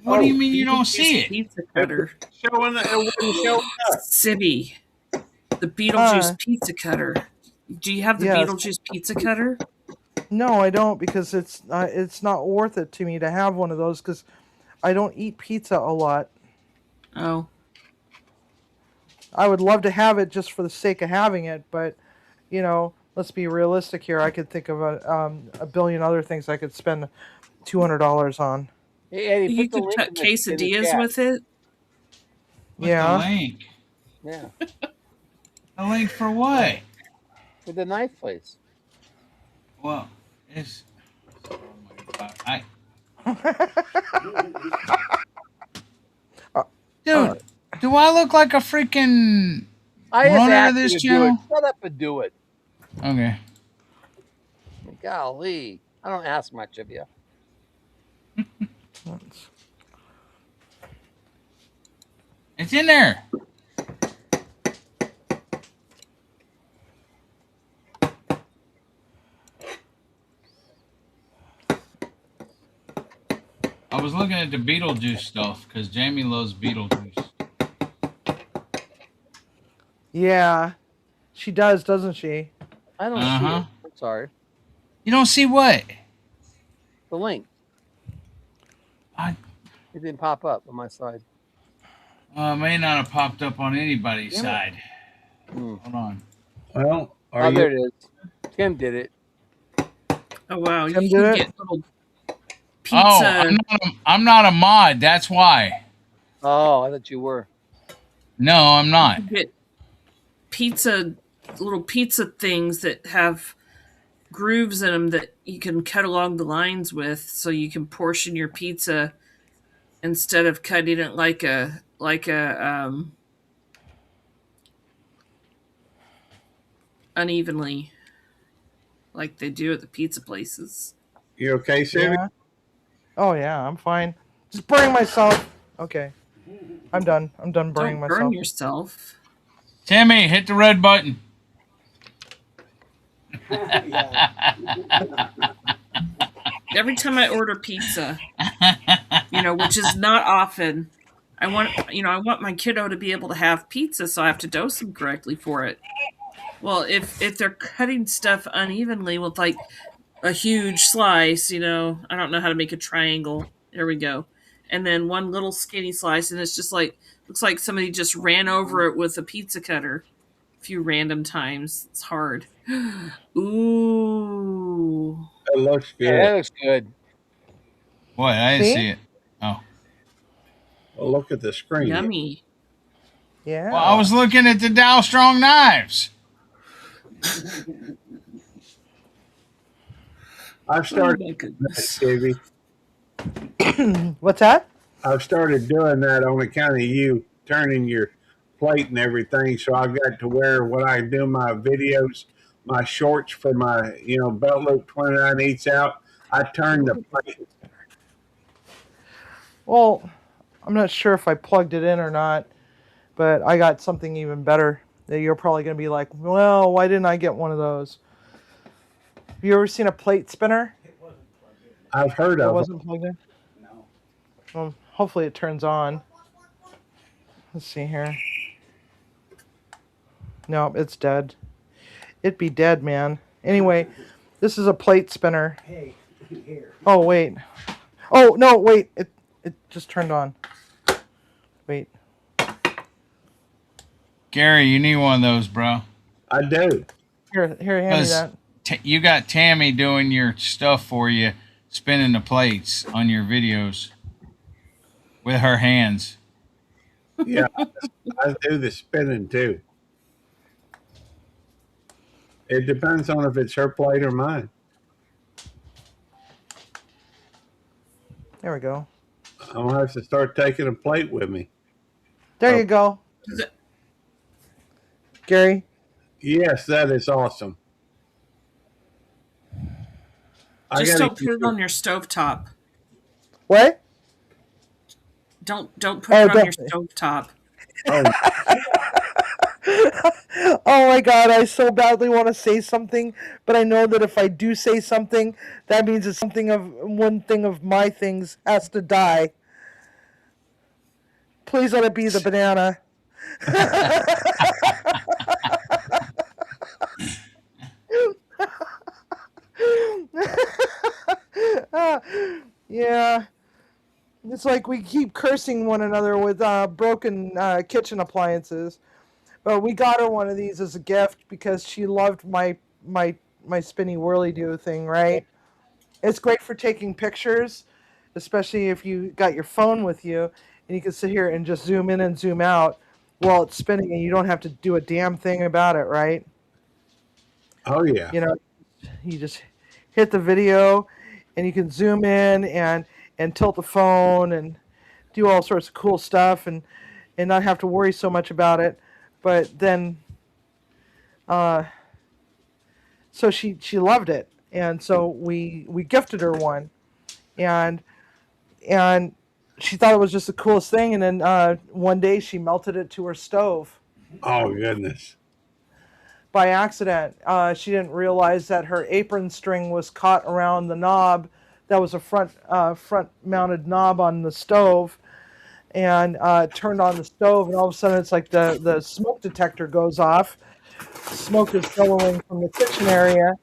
What do you mean you don't see it? Pizza cutter. Showing Sibby, the Beetlejuice pizza cutter. Do you have the Beetlejuice pizza cutter? No, I don't, because it's not worth it to me to have one of those because I don't eat pizza a lot. Oh. I would love to have it just for the sake of having it, but let's be realistic here. I could think of a billion other things I could spend $200 on. Hey, Eddie, you could cut quesadillas with it. Yeah. The link. Yeah. The link for what? For the knife place. Well, it's. Oh my God! Dude, do I look like a freaking runner of this channel? Shut up and do it. Okay. Golly, I don't ask much of you. It's in there. I was looking at the Beetlejuice stuff because Jamie loves Beetlejuice. Yeah, she does, doesn't she? I don't see it. I'm sorry. You don't see what? The link. It didn't pop up on my side. May not have popped up on anybody's Damn it. side. Mm. Hold on. Well, are Oh, you? there it is. Tim did it. Oh wow, Tim you did can it? get little Oh, pizza. I'm not a mod. That's why. Oh, I thought you were. No, I'm You not. can get pizza, little pizza things that have grooves in them that you can cut along the lines with, so you can portion your pizza instead of cutting it like a unevenly like they do at the pizza places. You okay, Sammy? Yeah. Oh yeah, I'm fine. Just burning myself. Okay. I'm done. I'm done burning Don't burn myself. yourself. Timmy, hit the red button. Yeah. Every time I order pizza, which is not often, I want my kiddo to be able to have pizza, so I have to dose them correctly for it. Well, if they're cutting stuff unevenly with like a huge slice, I don't know how to make a triangle. There we go. And then one little skinny slice, and it's just like looks like somebody just ran over it with a pizza cutter a few random times. It's hard. Ooh. It looks Yeah, good. that looks good. What? I didn't See? see it. Oh. Well, look at the screen. Yummy. Yeah. Well, I was looking at the Dow Strong knives. I've Oh started my that, goodness. Stevie. What's that? I've started doing that on account of you turning your plate and everything. So I've got to wear when I do my videos, my shorts for my belt loop 29 eats out. I turn the plate. Well, I'm not sure if I plugged it in or not, but I got something even better that you're probably going to be like, well, why didn't I get one of those? Have you ever seen a plate spinner? I've heard It of them. wasn't plugged in? No. Well, hopefully it turns on. Let's see here. No, it's dead. It'd be dead, man. Anyway, this is a plate spinner. Hey, here. Oh, wait. Oh, no, wait. It just turned on. Wait. Gary, you need one of those, bro. I do. Here, hand me 'Cause that. you got Tammy doing your stuff for you, spinning the plates on your videos with her hands. Yeah, I do the spinning too. It depends on if it's her plate or mine. There we go. I'm gonna have to start taking a plate with me. There Oh. you go. Gary. Yes, that is awesome. Just don't put it on your stovetop. What? Don't put it on your stovetop. Oh, Oh my god, I so badly want to say something, but I know that if I do say something, that means it's one thing of my things has to die. Please let it be the banana. Yeah. It's like we keep cursing one another with broken kitchen appliances. But we got her one of these as a gift because she loved my spinny whirly do thing, right? It's great for taking pictures, especially if you got your phone with you and you can sit here and just zoom in and zoom out while it's spinning and you don't have to do a damn thing about it, right? oh yeah. You just hit the video and you can zoom in and tilt the phone and do all sorts of cool stuff and not have to worry so much about it. But then, so she loved it, and so we gifted her one, and she thought it was just the coolest thing. And then one day she melted it to her stove Oh goodness. by accident. She didn't realize that her apron string was caught around the knob. That was a front mounted knob on the stove. And turned on the stove, and all of a sudden it's like the smoke detector goes off. Smoke is billowing from the kitchen area,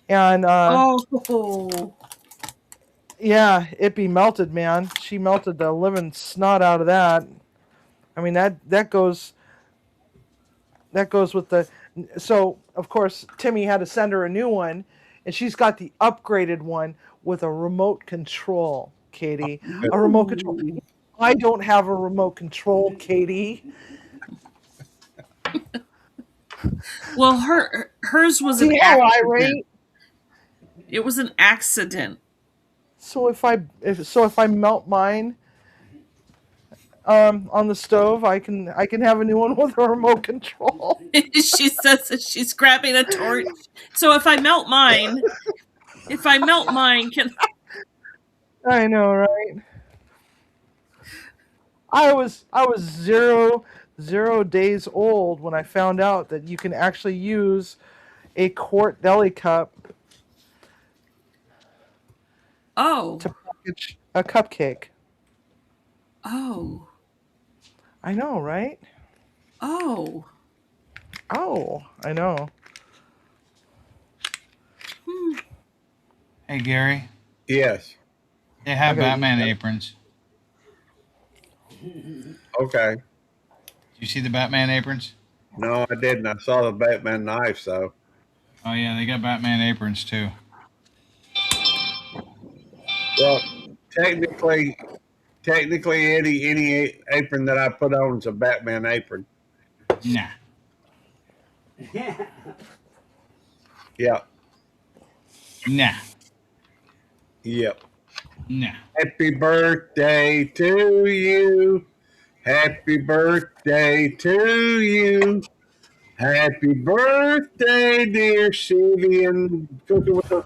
and Oh, yeah, it be melted, man. She melted the living snot out of that. I mean that goes with the. So of course Timmy had to send her a new one, and she's got the upgraded one with a remote control. Katie, a remote control. Ooh. I don't have a remote control, Katie. Well, hers was an See how accident. irate? It was an accident. So if I melt mine on the stove, I can have a new one with a remote control. She says that she's grabbing a torch. So if I melt mine, can I know, right? I was 0 days old when I found out that you can actually use a quart deli cup oh to package a cupcake. oh I know, right? oh. Oh, I know. Hmm. Hey, Gary. Yes. They have I gotta Batman eat that. aprons. Okay. Did you see the Batman aprons? No, I didn't. I saw the Batman knife, so. Oh yeah, they got Batman aprons too. Well, technically, any apron that I put on is a Batman apron. Nah. Yeah. Nah. Yep. Nah. Happy birthday to you. Happy birthday to you. Happy birthday, dear Sivian. Cooking with the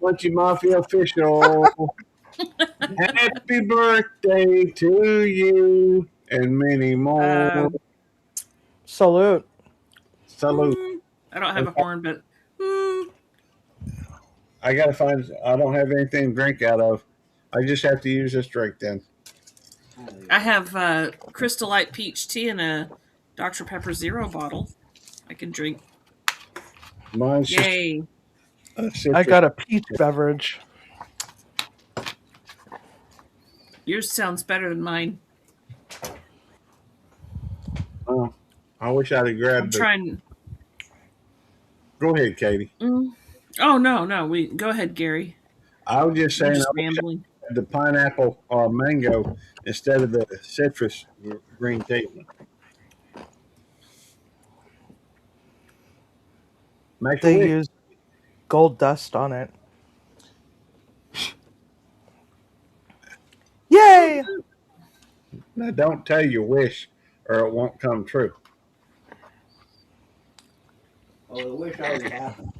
Munchy Mafia official. Happy birthday to you and many more. Salute. Salute. I don't have a horn, but I gotta find. I don't have anything to drink out of. I just have to use this drink then. I have Crystal Light peach tea in a Dr. Pepper Zero bottle. I can drink. Mine's just Yay! I got a peach beverage. Yours sounds better than mine. Oh, I wish I'd have I'm grabbed it. trying. Go ahead, Katie. Oh no! We go ahead, Gary. I was just You're saying just I wish I rambling. had the pineapple mango instead of the citrus green tea. Make a They wish. use gold dust on it. Yay! Now, don't tell your wish or it won't come true. Well, the wish already happened.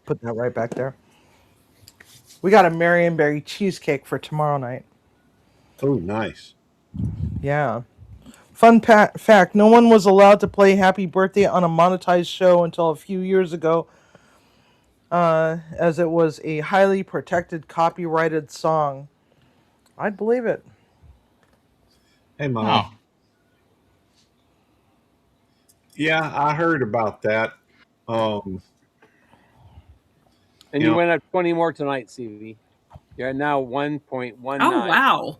Put that right back there. We got a Marionberry cheesecake for tomorrow night. Oh, nice. Yeah. Fun fact, no one was allowed to play Happy Birthday on a monetized show until a few years ago, as it was a highly protected copyrighted song. I'd believe it. Hey, Mom. Oh. Yeah, I heard about that. And you went up 20 more tonight, CV. You're at now 1.19. Oh wow!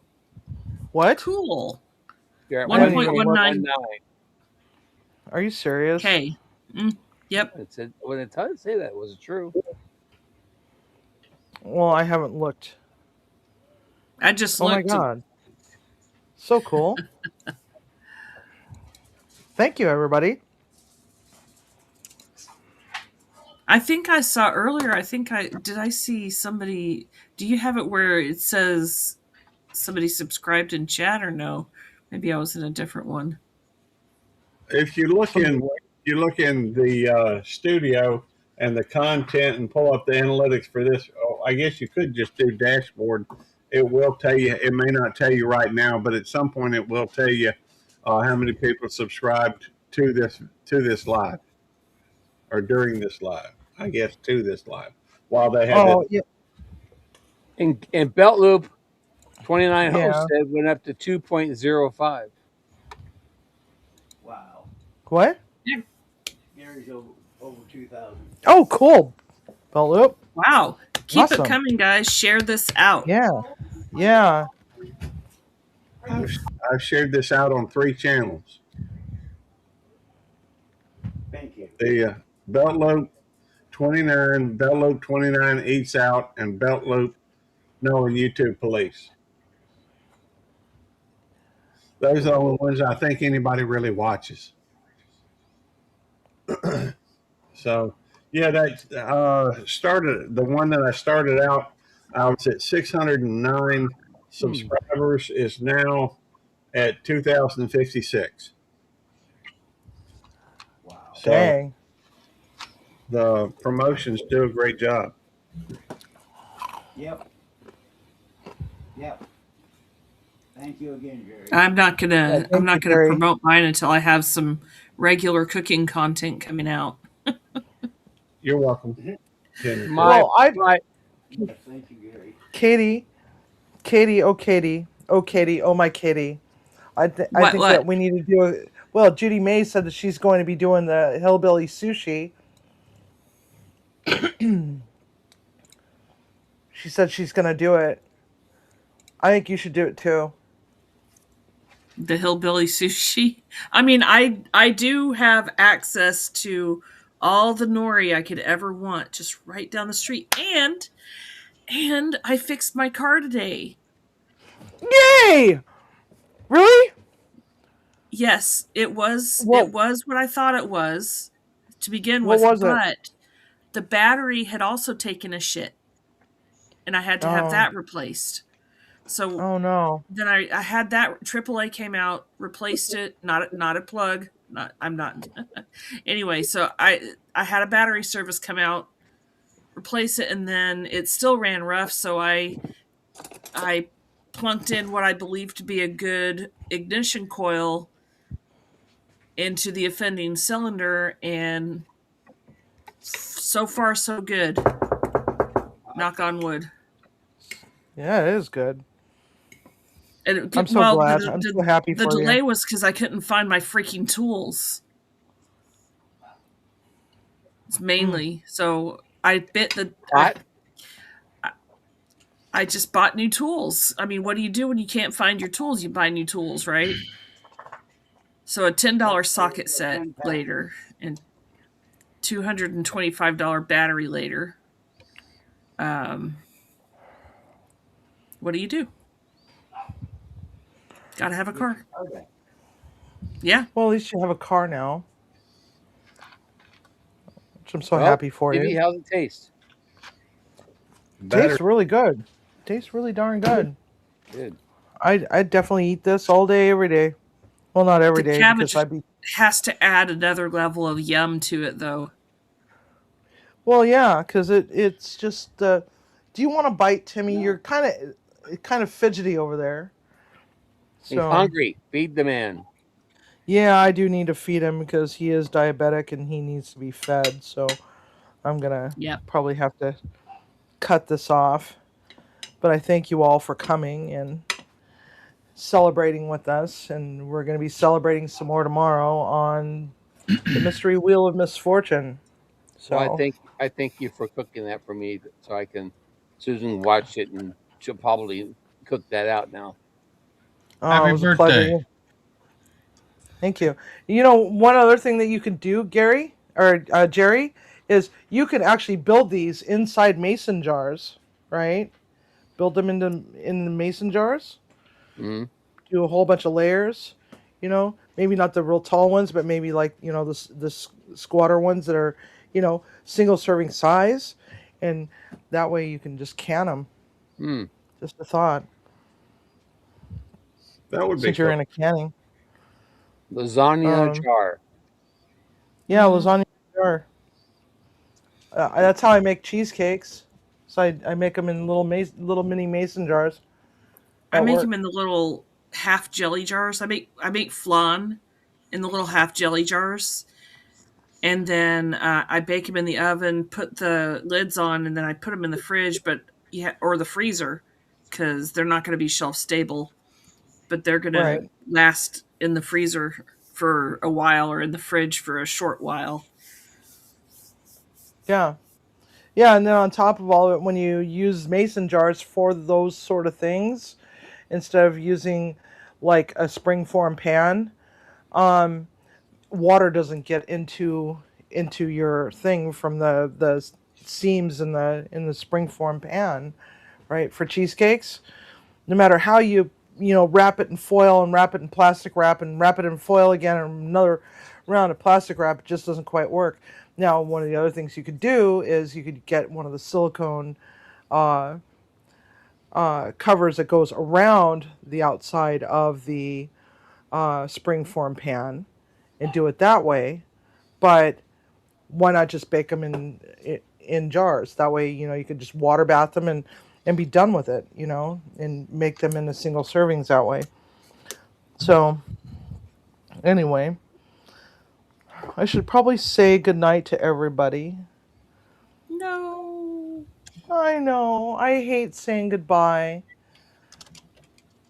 What? Cool. You're at 1.19. Are you serious? Okay. Yep. It said, well, it does say that. Was it true? Well, I haven't looked. I just Oh looked. my god. So cool. Thank you, everybody. I think I saw earlier. I see somebody. Do you have it where it says somebody subscribed in chat or no? Maybe I was in a different one. If you look in the studio and the content and pull up the analytics for this, I guess you could just do dashboard. It will tell you. It may not tell you right now, but at some point it will tell you how many people subscribed to this live or during this live. I guess to this live while they had. Oh, yeah. In Belt Loop, 29 Yeah. hosts said went up to 2.05. Wow. What? Gary's over 2,000. Oh, cool. Belt Loop. Wow. Keep Awesome. it coming, guys. Share this out. Yeah. Yeah. I've shared this out on 3 channels. Thank you. The Belt Loop 29, Belt Loop 29 Eats Out, and Belt Loop No and YouTube Police. Those are the only ones I think anybody really watches. So, yeah, that started the one that I started out. I was at 609 subscribers. Is now at 2,056. Wow. So Dang. the promotions do a great job. Yep. Yep. Thank you again, Jerry. I'm not gonna thank you, Gary. promote mine until I have some regular cooking content coming out. You're welcome. Yes, Well, thank you, Gary. Katie, oh Katie, oh my Katie. I think What? that we need to do a. Well, Judy May said that she's going to be doing the hillbilly sushi. She said she's going to do it. I think you should do it too. The hillbilly sushi. I mean, I do have access to all the nori I could ever want, just right down the street. And I fixed my car today. Yay! Really? Yes, it was What? it was what I thought it was to begin What with, was it? but the battery had also taken a shit, and I had to have Oh. that replaced. So Oh no. then I had that AAA came out, replaced it, not a plug. I'm not anyway, so I had a battery service come out, replace it, and then it still ran rough, so I plunked in what I believed to be a good ignition coil into the offending cylinder, and so far so good. Knock on wood. Yeah, it is good. And I'm so glad. I'm so happy the for delay you. was because I couldn't find my freaking tools. It's mainly so I bit the. I just bought new tools. I mean, what do you do when you can't find your tools? You buy new tools, right? So a $10 socket set later and $225 battery later. What do you do? Gotta have a car. Okay. Yeah. Well, at least you have a car now. Which I'm so happy for Maybe you. how's it taste? Tastes really good. Tastes really darn good. Good. I'd definitely eat this all day, every day. Well, not every The day cabbage because I'd be. has to add another level of yum to it, though. Well, yeah, because it's just. Do you want to bite, Timmy? You're kind of fidgety over there. He's hungry. Feed the man. Yeah, I do need to feed him because he is diabetic and he needs to be fed. So I'm gonna probably have to cut this off. But I thank you all for coming and celebrating with us, and we're going to be celebrating some more tomorrow on the Mystery Wheel of Misfortune. So Well, I thank you for cooking that for me, so I can. Susan watch it, and she'll probably cook that out now. Happy Happy it was birthday. a pleasure. Thank you. You know, one other thing that you could do, Gary or Jerry, is you could actually build these inside mason jars, right? Build them in the mason jars. Mm-hmm. Do a whole bunch of layers. You know, maybe not the real tall ones, but maybe like the squatter ones that are single serving size, and that way you can just can them. Just a thought. That would be since cool. You're in a canning. Lasagna in a jar. Yeah, lasagna in a jar. That's how I make cheesecakes. So I make them in little mini mason jars. I make them in the little half jelly jars. I make flan in the little half jelly jars, and then I bake them in the oven. Put the lids on, and then I put them in the fridge, or the freezer, because they're not going to be shelf stable, but they're going to last in the freezer for a while or in the fridge for a short while. Yeah. Yeah, and then on top of all of it, when you use mason jars for those sort of things, instead of using like a springform pan, um, water doesn't get into your thing from the seams in the springform pan, right? For cheesecakes, no matter how you wrap it in foil and wrap it in plastic wrap and wrap it in foil again and another round of plastic wrap, it just doesn't quite work. Now, one of the other things you could do is you could get one of the silicone uh, covers that goes around the outside of the springform pan and do it that way. But why not just bake them in jars? That way, you could just water bath them and be done with it, and make them into single servings that way. So, anyway, I should probably say goodnight to everybody. No. I know, I hate saying goodbye.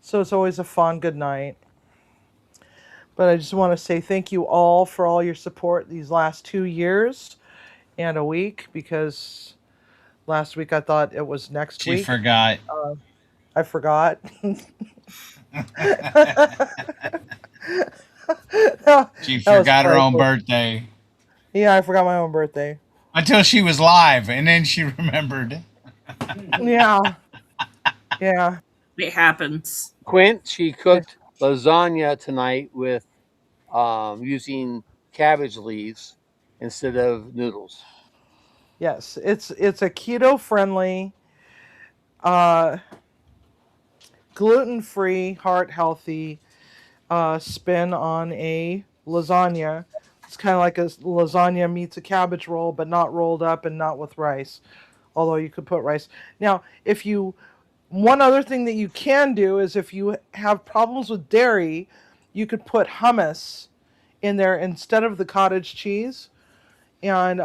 So it's always a fond goodnight. But I just want to say thank you all for all your support these last 2 years and a week, because last week I thought it was next She week. forgot. I forgot. She forgot her own birthday. Yeah, I forgot my own birthday. Until she was live, and then she remembered. Yeah. Yeah. It happens. Quint, she cooked lasagna tonight with using cabbage leaves instead of noodles. Yes, it's a keto friendly, uh, gluten free, heart healthy spin on a lasagna. It's kind of like a lasagna meets a cabbage roll, but not rolled up and not with rice. Although you could put rice. Now, one other thing that you can do is if you have problems with dairy, you could put hummus in there instead of the cottage cheese, and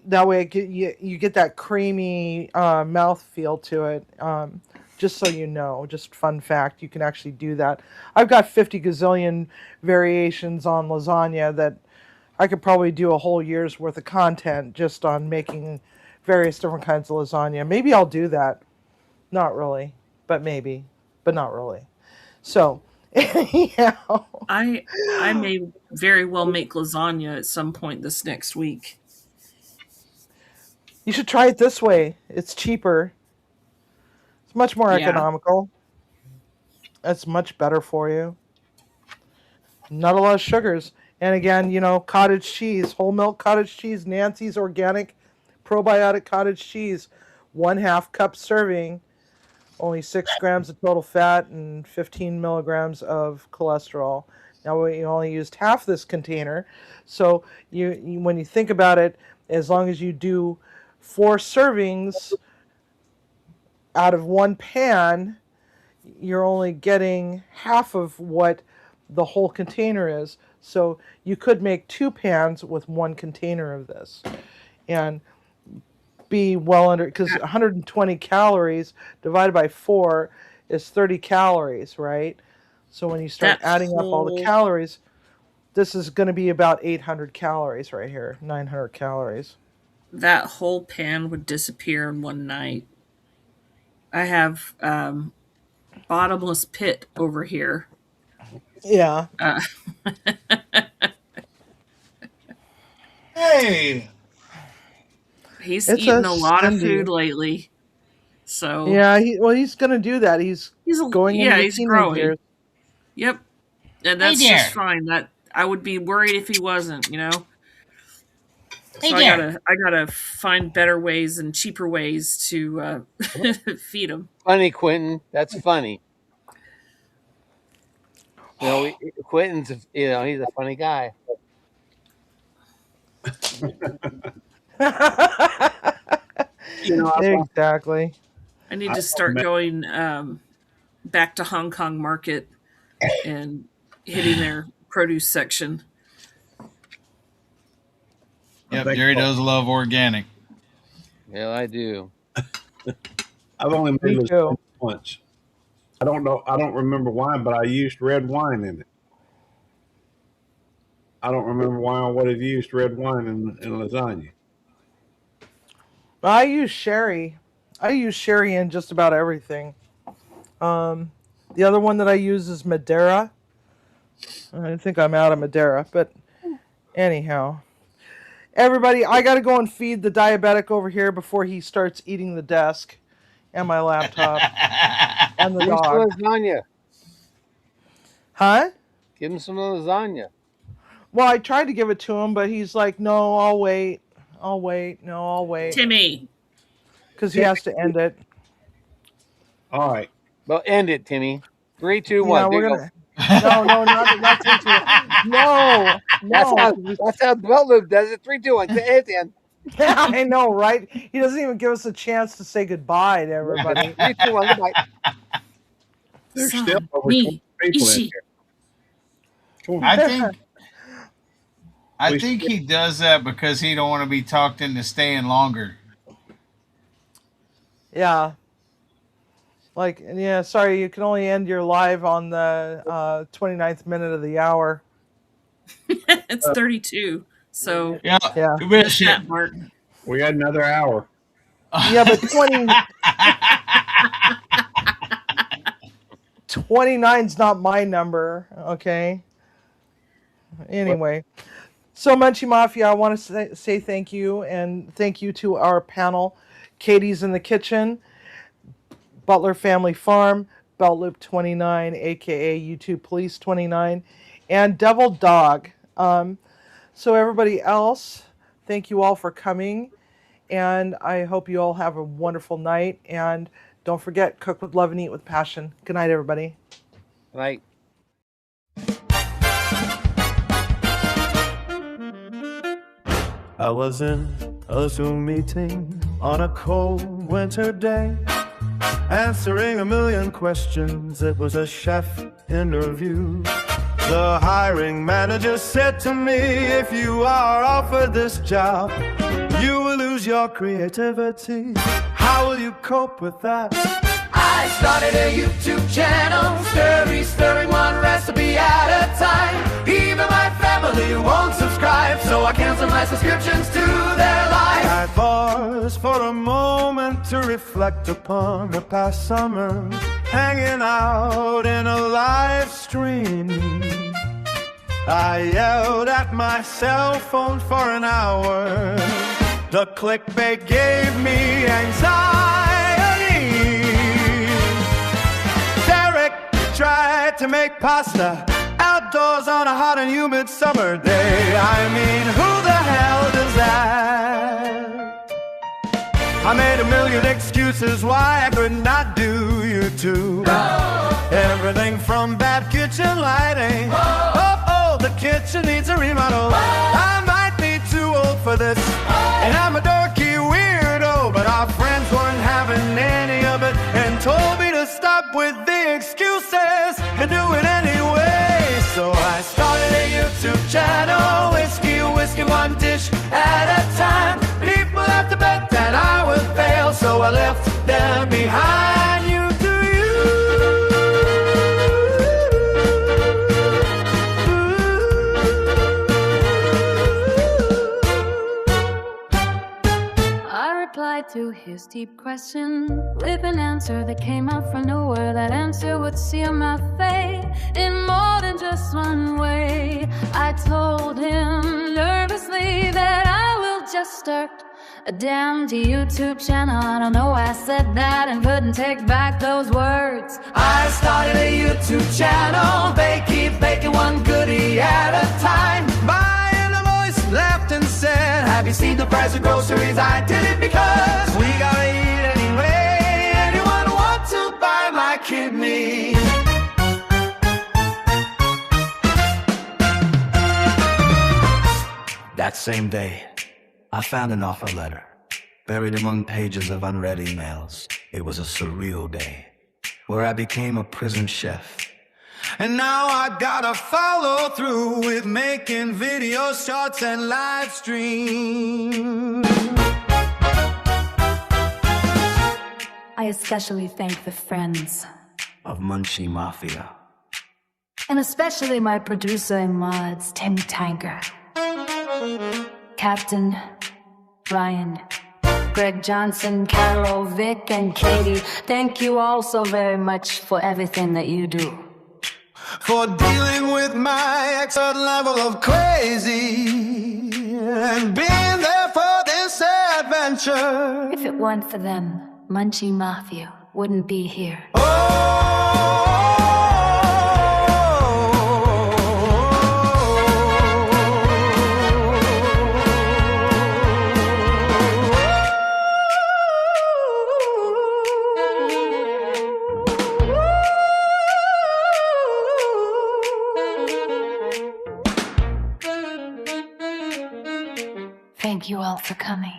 that way you get that creamy mouth feel to it. Just so you know, just fun fact, you can actually do that. I've got 50 gazillion variations on lasagna that I could probably do a whole year's worth of content just on making various different kinds of lasagna. Maybe I'll do that. Not really, but maybe, but not really. So, yeah. I may very well make lasagna at some point this next week. You should try it this way. It's cheaper. It's much more economical. It's much better for you. Not a lot of sugars. And again, cottage cheese, whole milk cottage cheese, Nancy's organic probiotic cottage cheese, 1/2 cup serving, only 6 grams of total fat and 15 milligrams of cholesterol. Now we only used half this container, so when you think about it, as long as you do 4 servings out of one pan, you're only getting half of what the whole container is. So you could make 2 pans with 1 container of this and be well under, because 120 calories divided by 4 is 30 calories, right? So when you start adding up all the calories, this is going to be about 800 calories right here, 900 calories. That whole pan would disappear in one night. I have bottomless pit over here. Yeah. Hey. He's eaten a lot of food lately. So yeah, he's going to do that. He's going into the teenage years. Yep, and that's just fine. That I would be worried if he wasn't. So I gotta find better ways and cheaper ways to feed him. Funny, Quentin. That's funny. Quentin's he's a funny guy. Exactly. I need to start going back to Hong Kong market and hitting their produce section. Yep, Jerry does love organic. Yeah, I do. I've only made lasagna once. I don't know. I don't remember why, but I used red wine in it. I don't remember why I would have used red wine in lasagna. I use sherry. I use sherry in just about everything. The other one that I use is Madeira. I think I'm out of Madeira, but anyhow. Everybody, I got to go and feed the diabetic over here before he starts eating the desk and my laptop and the Give him some dog. lasagna. Huh? Give him some lasagna. Well, I tried to give it to him, but he's like, no, I'll wait. I'll wait. No, I'll wait. Timmy. Because he has to end it. All right. Well, end it, Timmy. 3, 2, 1. Yeah, There we're you gonna. No, not 3, 2, 1. No. That's how Belt Loop does it. 3, 2, 1. End. I know, right? He doesn't even give us a chance to say goodbye to everybody. 3, 2, 1. Goodbye. There's Son, still over me, 20 people in Ishi. here. Come on. I think he does that because he don't want to be talked into staying longer. Yeah. Like, yeah, sorry, you can only end your live on the 29th minute of the hour. It's 32. So Yeah. Yeah. that's that part. We got another hour. Yeah, but 29's not my number, okay? Anyway. So, Munchie Mafia, I want to say thank you, and thank you to our panel, Katie's in the Kitchen, Butler Family Farm, Belt Loop 29, a.k.a. YouTube Police 29, and Devil Dog. So everybody else, thank you all for coming, and I hope you all have a wonderful night, and don't forget, cook with love and eat with passion. Good night, everybody. Right. I was in a Zoom meeting on a cold winter day, answering a million questions. It was a chef interview. The hiring manager said to me, if you are offered this job, you will lose your creativity. How will you cope with that? I started a YouTube channel, stirring one recipe at a time. Even my family won't subscribe, so I canceled my subscriptions to their life. I paused for a moment to reflect upon the past summer, hanging out in a live stream. I yelled at my cell phone for an hour. The clickbait gave me anxiety. Derek tried to make pasta outdoors on a hot and humid summer day. I mean, who the hell does that? I made a million excuses why I could not do YouTube. Everything from bad kitchen lighting. The kitchen needs a remodel. I might be too old for this, and I'm a dorky weirdo, but our friends weren't having any of it and told me to stop with the excuses and do it anyway. So I started a YouTube channel, whiskey, one dish at a time. People have to bet that I would fail, so I left them behind. You do replied to his deep question with an answer that came out from nowhere. That answer would seal my fate in more than just one way. I told him nervously that I will just start a damn YouTube channel. I don't know why I said that and couldn't take back those words. I started a YouTube channel, keep baking one goodie at a time. And the voice laughed and said, have you seen the price of groceries? I did it because we gotta eat anyway. Anyone want to buy my kidney? That same day, I found an offer letter buried among pages of unread emails. It was a surreal day where I became a prison chef. And now I gotta follow through with making video shorts and live streams. I especially thank the friends Of Munchie Mafia. and especially my producer and mods, Tim Tanker, Captain Ryan, Greg Johnson, Carol, Vic, and Katie. Thank you all so very much for everything that you do. For dealing with my excellent level of crazy and being there for this adventure. If it weren't for them, Munchie Mafia wouldn't be here. Thank you all for coming.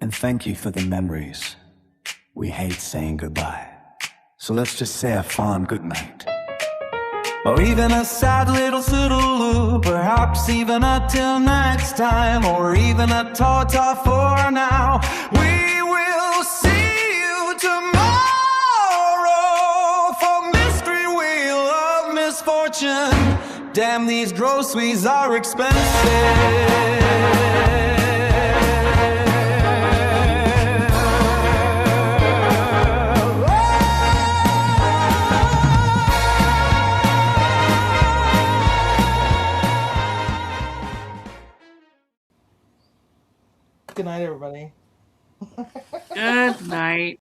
And thank you for the memories. We hate saying goodbye. So let's just say a fond goodnight. Or even a sad little toodaloo, perhaps even a till next time, or even a ta-ta for now. We will see you tomorrow for Mystery Wheel of Misfortune. Damn, these groceries are expensive. Good night, everybody. Good night.